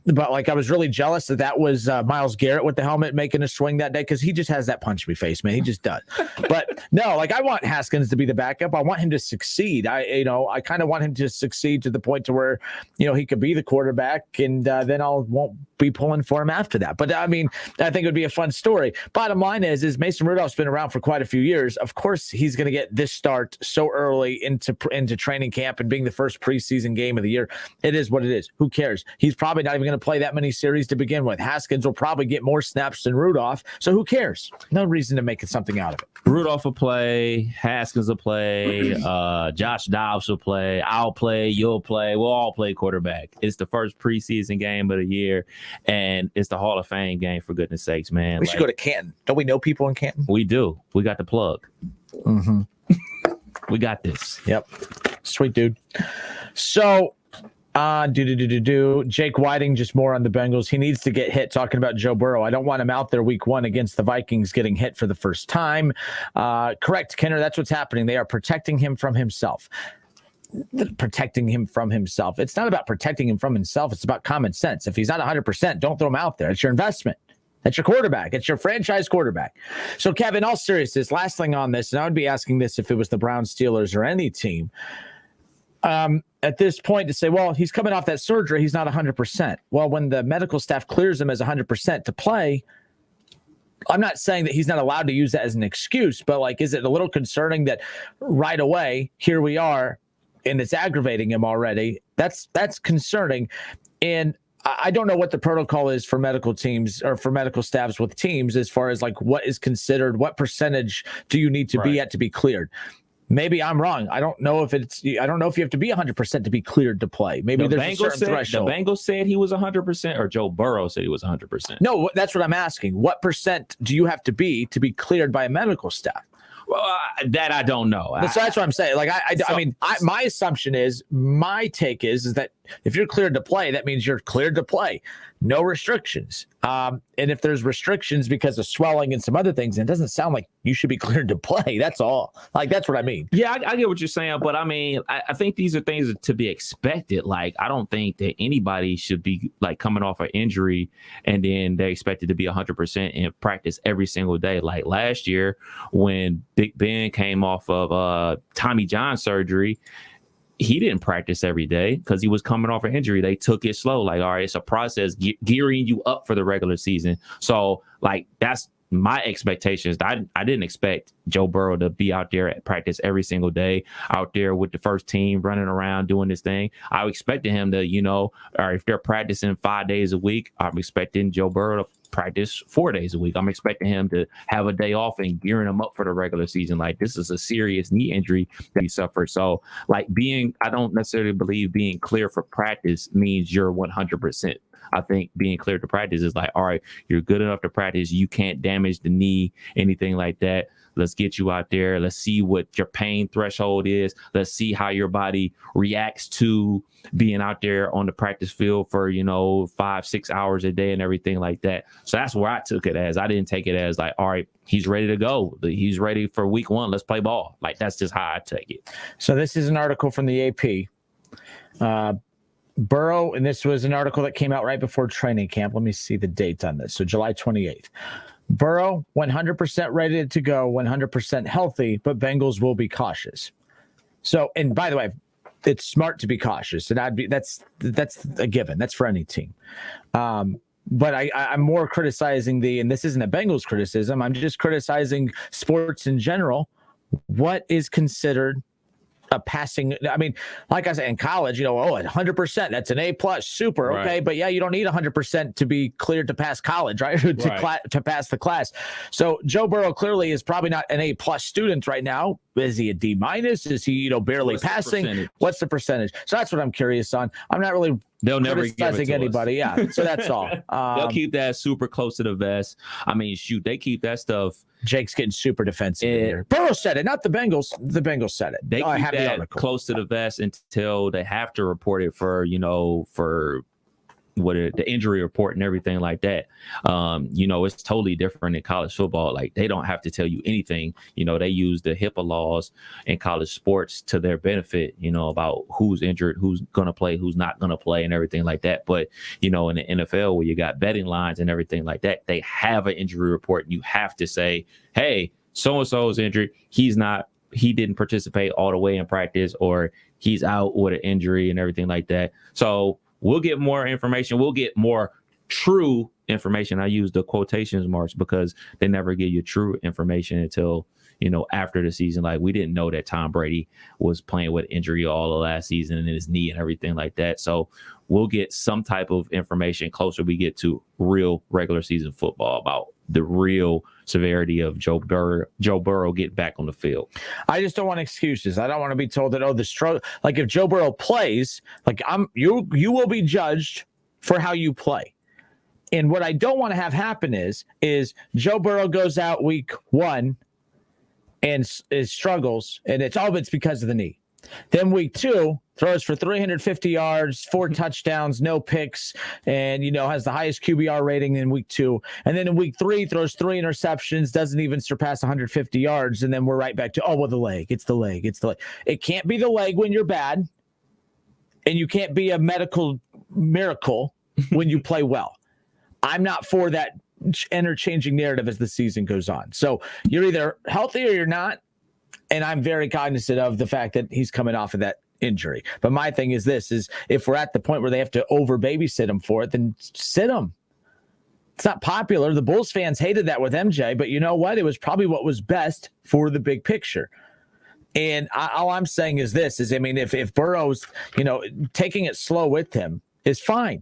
But I was really jealous that was Myles Garrett with the helmet making a swing that day because he just has that punch me face, man. He just does. But no, I want Haskins to be the backup. I want him to succeed. I kind of want him to succeed to the point to where, he could be the quarterback and then won't be pulling for him after that. But I think it would be a fun story. Bottom line is Mason Rudolph's been around for quite a few years. Of course, he's going to get this start so early into training camp and being the first preseason game of the year. It is what it is. Who cares? He's probably not even going to play that many series to begin with. Haskins will probably get more snaps than Rudolph. So who cares? No reason to make something out of it. Rudolph will play. Haskins will play. Josh Dobbs will play. I'll play. You'll play. We'll all play quarterback. It's the first preseason game of the year, and it's the Hall of Fame game, for goodness sakes, man. We should go to Canton. Don't we know people in Canton? We do. We got the plug. Mm-hmm. We got this. Yep. Sweet dude. So, Jake Whiting, just more on the Bengals. He needs to get hit talking about Joe Burrow. I don't want him out there week 1 against the Vikings getting hit for the first time. Correct, Kenner. That's what's happening. They are protecting him from himself. It's not about protecting him from himself. It's about common sense. If he's not 100%, don't throw him out there. It's your investment. That's your quarterback. It's your franchise quarterback. So, Kevin, all seriousness, last thing on this, and I would be asking this if it was the Browns, Steelers, or any team. At this point to say, well, he's coming off that surgery. He's not 100%. Well, when the medical staff clears him as 100% to play, I'm not saying that he's not allowed to use that as an excuse, but is it a little concerning that right away, here we are, and it's aggravating him already? That's concerning. And I don't know what the protocol is for medical teams or for medical staffs with teams as far as what is considered, what percentage do you need to be at to be cleared? Maybe I'm wrong. I don't know if you have to be 100% to be cleared to play. Maybe there's a certain threshold. The Bengals said he was 100%, or Joe Burrow said he was 100%. No, that's what I'm asking. What percent do you have to be cleared by a medical staff? Well, that I don't know. So that's what I'm saying. My assumption is, my take is that if you're cleared to play, that means you're cleared to play. No restrictions. And if there's restrictions because of swelling and some other things, it doesn't sound like you should be cleared to play. That's all. That's what I mean. Yeah, I get what you're saying. But I think these are things to be expected. I don't think that anybody should be coming off an injury and then they're expected to be 100% in practice every single day. Like last year when Big Ben came off of Tommy John surgery, he didn't practice every day because he was coming off an injury. They took it slow. All right, it's a process gearing you up for the regular season. So that's my expectations. I didn't expect Joe Burrow to be out there at practice every single day, out there with the first team running around doing this thing. I expected him to, or if they're practicing 5 days a week, I'm expecting Joe Burrow to practice 4 days a week. I'm expecting him to have a day off and gearing him up for the regular season. This is a serious knee injury that he suffered. So I don't necessarily believe being clear for practice means you're 100%. I think being cleared to practice is all right, you're good enough to practice. You can't damage the knee, anything like that. Let's get you out there. Let's see what your pain threshold is. Let's see how your body reacts to being out there on the practice field for, 5-6 hours a day and everything like that. So that's where I took it as. I didn't take it as all right, he's ready to go. He's ready for week 1. Let's play ball. That's just how I take it. So this is an article from the AP. Burrow, and this was an article that came out right before training camp. Let me see the date on this. So July 28th. Burrow, 100% ready to go, 100% healthy, but Bengals will be cautious. So, and by the way, it's smart to be cautious, and that's a given. That's for any team. But I'm more criticizing and this isn't a Bengals criticism. I'm just criticizing sports in general. What is considered a passing. I mean, like I said, in college, 100%, that's an A+, super. Right. Okay. But yeah, you don't need 100% to be cleared to pass college, right? to pass the class. So Joe Burrow clearly is probably not an A+ student right now. Is he a D-? Is he, barely passing? What's the percentage? So that's what I'm curious on. I'm not really They'll never give it criticizing to anybody. us. Yeah. So that's all. They'll keep that super close to the vest. I mean, shoot, they keep that stuff. Jake's getting super defensive here. Burrow said it, not the Bengals. The Bengals said it. They I keep have the that article. close to the vest until they have to report it for the injury report and everything like that. It's totally different in college football. Like, they don't have to tell you anything. They use the HIPAA laws in college sports to their benefit, about who's injured, who's going to play, who's not going to play, and everything like that. But, in the NFL, where you got betting lines and everything like that, they have an injury report. And you have to say, hey, so-and-so is injured. He didn't participate all the way in practice, or he's out with an injury and everything like that. So we'll get more information. We'll get more true information. I use the quotations marks because they never give you true information until, after the season. Like, we didn't know that Tom Brady was playing with injury all the last season and his knee and everything like that. So we'll get some type of information closer we get to real regular season football about the real severity of Joe Burrow getting back on the field. I just don't want excuses. I don't want to be told that, the struggle. Like, if Joe Burrow plays, like, you will be judged for how you play. And what I don't want to have happen is Joe Burrow goes out week 1 and struggles, and it's because of the knee. Then week 2, throws for 350 yards, 4 touchdowns, no picks, and, has the highest QBR rating in week 2. And then in week 3, throws 3 interceptions, doesn't even surpass 150 yards. And then we're right back to, the leg. It's the leg. It can't be the leg when you're bad, and you can't be a medical miracle when you play well. I'm not for that interchanging narrative as the season goes on. So you're either healthy or you're not. And I'm very cognizant of the fact that he's coming off of that injury. But my thing is if we're at the point where they have to over babysit him for it, then sit him. It's not popular. The Bulls fans hated that with MJ, but you know what? It was probably what was best for the big picture. And all I'm saying is if Burrow's, taking it slow with him is fine.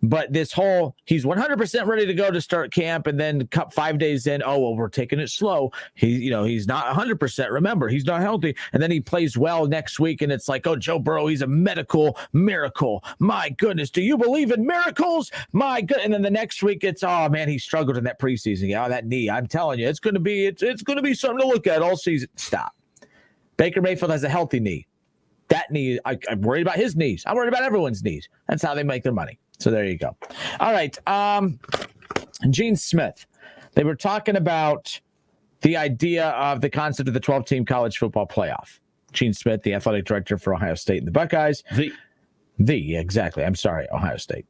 But this whole, he's 100% ready to go to start camp, and then 5 days in, we're taking it slow. He's not 100%. Remember, he's not healthy. And then he plays well next week, and it's like, Joe Burrow, he's a medical miracle. My goodness, do you believe in miracles? My good. And then the next week, it's, he struggled in that preseason. That knee. I'm telling you, it's going to be something to look at all season. Stop. Baker Mayfield has a healthy knee. That knee, I'm worried about his knees. I'm worried about everyone's knees. That's how they make their money. So there you go. All right. Gene Smith. They were talking about the idea of the concept of the 12-team college football playoff. Gene Smith, the athletic director for Ohio State and the Buckeyes. Exactly. I'm sorry, Ohio State.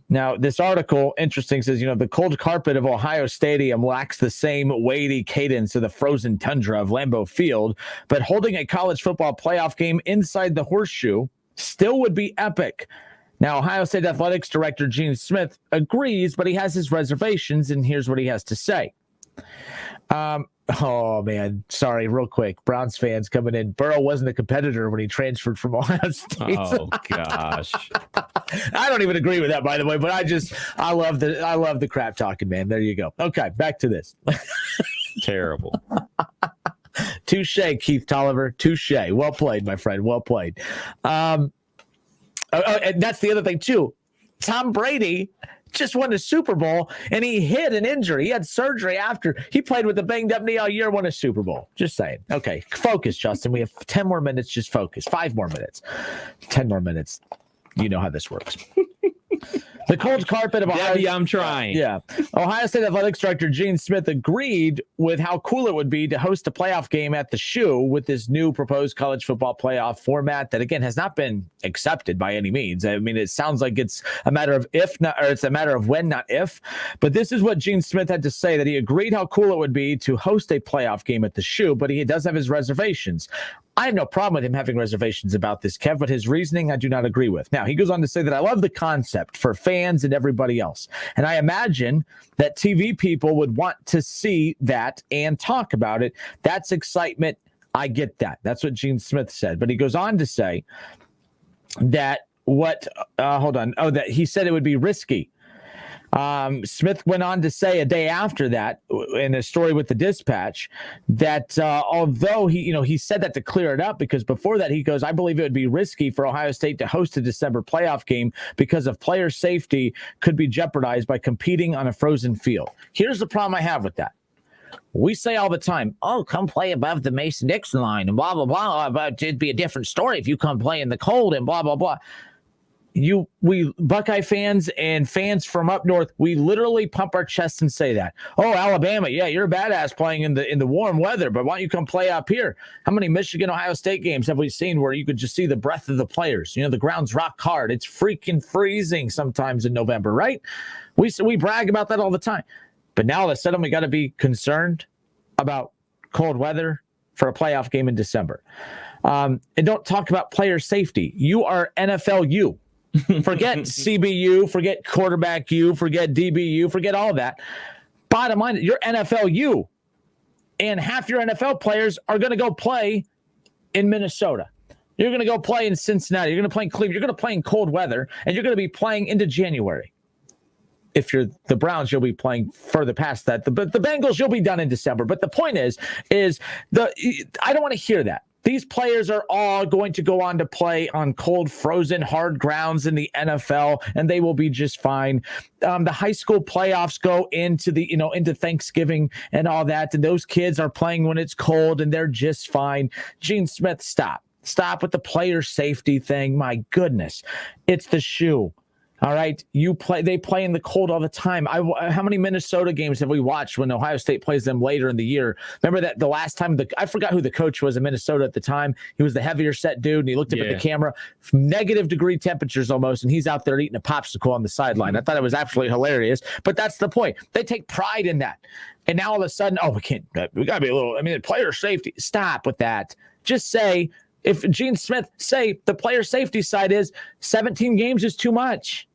Now, this article, interesting, says, the cold carpet of Ohio Stadium lacks the same weighty cadence of the frozen tundra of Lambeau Field, but holding a college football playoff game inside the horseshoe still would be epic. Now, Ohio State Athletics Director Gene Smith agrees, but he has his reservations, and here's what he has to say. Sorry, real quick. Browns fans coming in. Burrow wasn't a competitor when he transferred from Ohio State. Oh, gosh. I don't even agree with that, by the way, but I love the crap talking, man. There you go. Okay, back to this. Terrible. Touche, Keith Tolliver. Touche. Well played, my friend. Well played. And that's the other thing, too. Tom Brady just won a Super Bowl, and he hid an injury. He had surgery after. He played with a banged-up knee all year, won a Super Bowl. Just saying. Okay, focus, Justin. We have 10 more minutes. Just focus. 5 more minutes. 10 more minutes. You know how this works. The cold carpet of Ohio. Debbie, I'm trying. Yeah. Ohio State Athletics Director Gene Smith agreed with how cool it would be to host a playoff game at the Shoe with this new proposed college football playoff format that, again, has not been accepted by any means. I mean, it sounds like it's a matter of it's a matter of when, not if. But this is what Gene Smith had to say, that he agreed how cool it would be to host a playoff game at the Shoe, but he does have his reservations. I have no problem with him having reservations about this, Kev, but his reasoning I do not agree with. Now, he goes on to say that I love the concept for fans and everybody else. And I imagine that TV people would want to see that and talk about it. That's excitement I get that. That's what Gene Smith said. But he goes on to say that that he said it would be risky. Smith went on to say a day after that in a story with the Dispatch that although he said that to clear it up, because before that he goes, I believe it would be risky for Ohio State to host a December playoff game because of player safety could be jeopardized by competing on a frozen field. Here's the problem I have with that. We say all the time, oh, come play above the Mason-Dixon line and blah, blah, blah. But it'd be a different story if you come play in the cold and blah, blah, blah. We Buckeye fans and fans from up north, we literally pump our chests and say that. Oh, Alabama, yeah, you're a badass playing in the warm weather, but why don't you come play up here? How many Michigan, Ohio State games have we seen where you could just see the breath of the players? The ground's rock hard. It's freaking freezing sometimes in November, right? We brag about that all the time. But now all of a sudden we got to be concerned about cold weather for a playoff game in December. And don't talk about player safety. You are NFLU. Forget CBU, forget quarterback U, forget DBU, forget all that. Bottom line, you're NFLU. And half your NFL players are going to go play in Minnesota. You're going to go play in Cincinnati. You're going to play in Cleveland. You're going to play in cold weather, and you're going to be playing into January. If you're the Browns, you'll be playing further past that. But the Bengals, you'll be done in December. But the point is I don't want to hear that. These players are all going to go on to play on cold, frozen, hard grounds in the NFL, and they will be just fine. The high school playoffs go into into Thanksgiving and all that, and those kids are playing when it's cold, and they're just fine. Gene Smith, stop. Stop with the player safety thing. My goodness. It's the shoe. All right, they play in the cold all the time. How many Minnesota games have we watched when Ohio State plays them later in the year? Remember that the last time I forgot who the coach was in Minnesota at the time. He was the heavier set dude, and he looked up at the camera, negative degree temperatures almost, and he's out there eating a popsicle on the sideline. I thought it was absolutely hilarious, but that's the point. They take pride in that. And now all of a sudden, we got to be a little, player safety. Stop with that. Just say, if Gene Smith say the player safety side is 17 games is too much.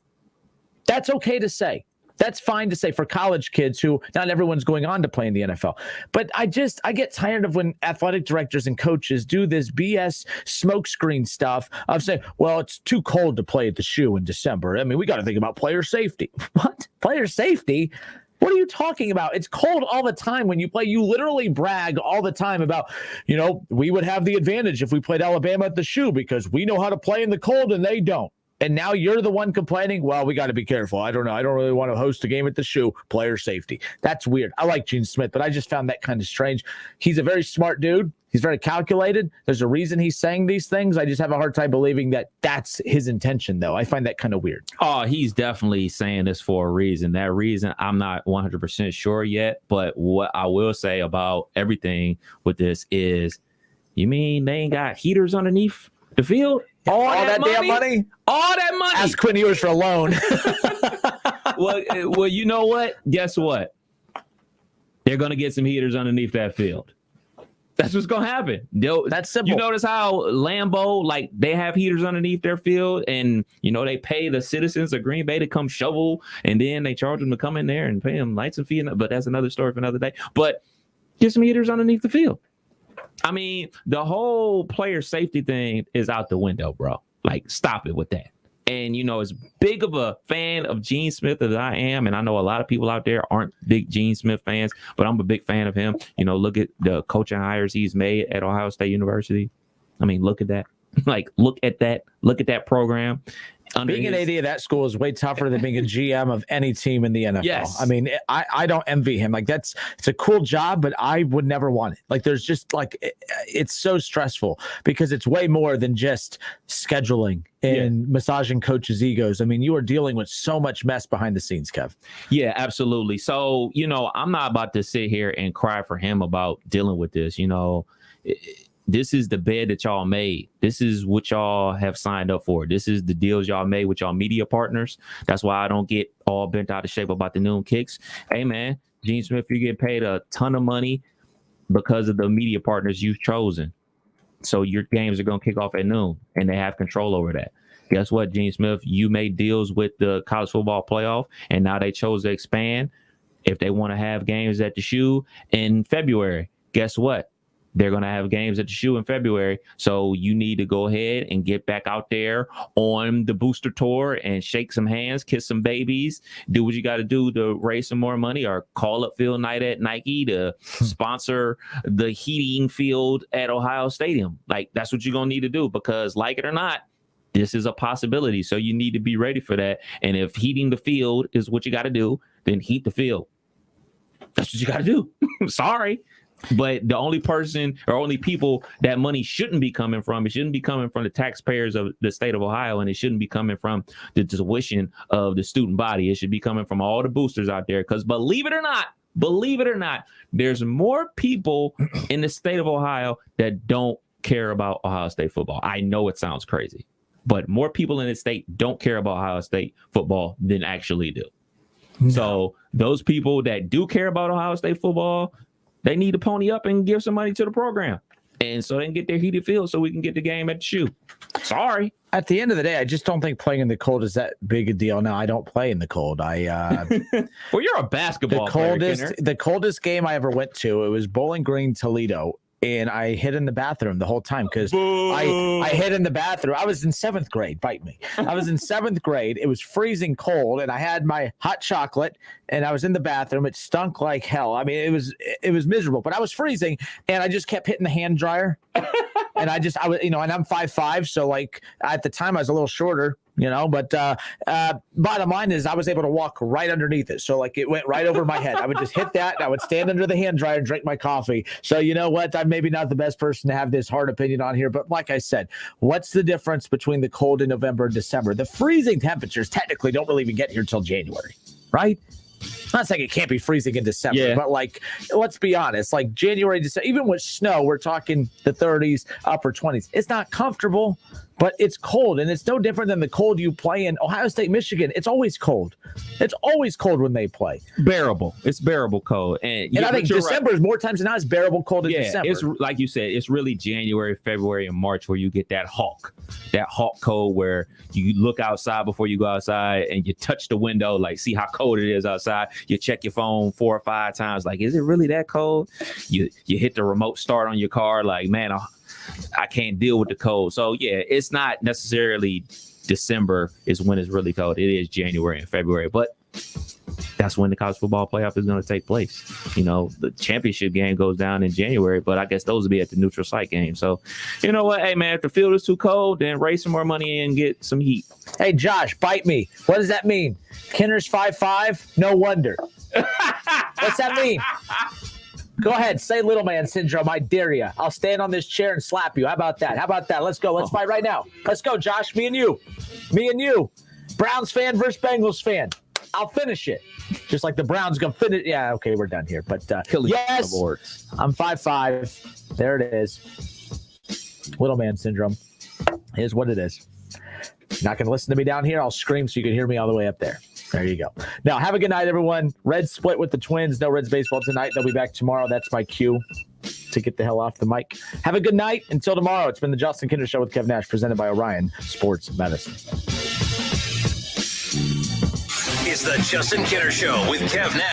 That's okay to say. That's fine to say for college kids who not everyone's going on to play in the NFL. But I get tired of when athletic directors and coaches do this BS smokescreen stuff of saying, well, it's too cold to play at the shoe in December. We got to think about player safety. What? Player safety? What are you talking about? It's cold all the time when you play. You literally brag all the time about, we would have the advantage if we played Alabama at the shoe because we know how to play in the cold and they don't. And now you're the one complaining, well, we got to be careful. I don't know. I don't really want to host a game at the shoe. Player safety. That's weird. I like Gene Smith, but I just found that kind of strange. He's a very smart dude. He's very calculated. There's a reason he's saying these things. I just have a hard time believing that that's his intention, though. I find that kind of weird. Oh, he's definitely saying this for a reason. That reason, I'm not 100% sure yet. But what I will say about everything with this is, you mean they ain't got heaters underneath the field? All that damn money? All that money. Ask Quinn Ewers for a loan. Well, you know what? Guess what? They're going to get some heaters underneath that field. That's what's going to happen. That's simple. You notice how Lambeau, they have heaters underneath their field, and, they pay the citizens of Green Bay to come shovel, and then they charge them to come in there and pay them lights and fee. But that's another story for another day. But get some heaters underneath the field. The whole player safety thing is out the window, bro. Stop it with that. And, as big of a fan of Gene Smith as I am, and I know a lot of people out there aren't big Gene Smith fans, but I'm a big fan of him. Look at the coaching hires he's made at Ohio State University. Look at that. Look at that program. Being an AD of that school is way tougher than being a GM of any team in the NFL. Yes. I don't envy him. It's a cool job, but I would never want it. There's just it's so stressful because it's way more than just scheduling and massaging coaches' egos. You are dealing with so much mess behind the scenes, Kev. Yeah, absolutely. So, I'm not about to sit here and cry for him about dealing with this. This is the bed that y'all made. This is what y'all have signed up for. This is the deals y'all made with y'all media partners. That's why I don't get all bent out of shape about the noon kicks. Hey, man, Gene Smith, you get paid a ton of money because of the media partners you've chosen. So your games are going to kick off at noon, and they have control over that. Guess what, Gene Smith? You made deals with the college football playoff, and now they chose to expand. If they want to have games at the shoe in February, guess what? they're going to have games at the Shoe in February. So you need to go ahead and get back out there on the booster tour and shake some hands, kiss some babies, do what you got to do to raise some more money, or call up Field Night at Nike to sponsor the heating field at Ohio Stadium. Like, that's what you're going to need to do, because like it or not, this is a possibility. So you need to be ready for that. And if heating the field is what you got to do, then heat the field. That's what you got to do. Sorry. But the only person or only people that money shouldn't be coming from, it shouldn't be coming from the taxpayers of the state of Ohio, and it shouldn't be coming from the tuition of the student body. It should be coming from all the boosters out there. Because believe it or not, there's more people in the state of Ohio that don't care about Ohio State football. I know it sounds crazy, but more people in the state don't care about Ohio State football than actually do. No. So those people that do care about Ohio State football, they need to pony up and give some money to the program. And so they can get their heated field so we can get the game at the Shoe. Sorry. At the end of the day, I just don't think playing in the cold is that big a deal. Now, I don't play in the cold. Well, you're a basketball player, the coldest game I ever went to, it was Bowling Green, Toledo. And I hid in the bathroom the whole time because I hid in the bathroom. I was in 7th grade. Bite me. I was in 7th grade. It was freezing cold, and I had my hot chocolate, and I was in the bathroom. It stunk like hell. I mean, it was miserable, but I was freezing, and I just kept hitting the hand dryer. And I was, and I'm 5'5", so like at the time I was a little shorter, but bottom line is I was able to walk right underneath it. So like it went right over my head. I would just hit that, and I would stand under the hand dryer and drink my coffee. So you know what? I'm maybe not the best person to have this hard opinion on here, but like I said, what's the difference between the cold in November and December? The freezing temperatures technically don't really even get here till January, right? I'm not saying it can't be freezing in December, but like, let's be honest, like January, December, even with snow, we're talking the 30s, upper 20s. It's not comfortable, but it's cold, and it's no different than the cold you play in Ohio State, Michigan. It's always cold. It's always cold when they play. Bearable. It's bearable cold. And I think December is more times than not is bearable cold in December. It's like you said, it's really January, February, and March where you get that hawk cold where you look outside before you go outside and you touch the window, like see how cold it is outside. You check your phone 4 or 5 times, like, is it really that cold? You hit the remote start on your car, like, man, I can't deal with the cold. So yeah, it's not necessarily December is when it's really cold. It is January and February, but that's when the college football playoff is going to take place. The championship game goes down in January, but I guess those will be at the neutral site game. So you know what? Hey man, if the field is too cold, then raise some more money and get some heat. Hey Josh, bite me. What does that mean? Kinner's 5'5"? No wonder. What's that mean? Go ahead, say little man syndrome. I dare you. I'll stand on this chair and slap you. How about that? Let's go. Let's fight right now. Let's go, Josh. Me and you. Browns fan versus Bengals fan. I'll finish it. Just like the Browns gonna finish. Yeah, okay, we're done here. But yes, I'm 5'5". There it is. Little man syndrome is what it is. You're not gonna listen to me down here. I'll scream so you can hear me all the way up there. There you go. Now, have a good night, everyone. Reds split with the Twins. No Reds baseball tonight. They'll be back tomorrow. That's my cue to get the hell off the mic. Have a good night. Until tomorrow, it's been the Justin Kinder Show with Kev Nash, presented by Orion Sports Medicine. It's the Justin Kinder Show with Kev Nash.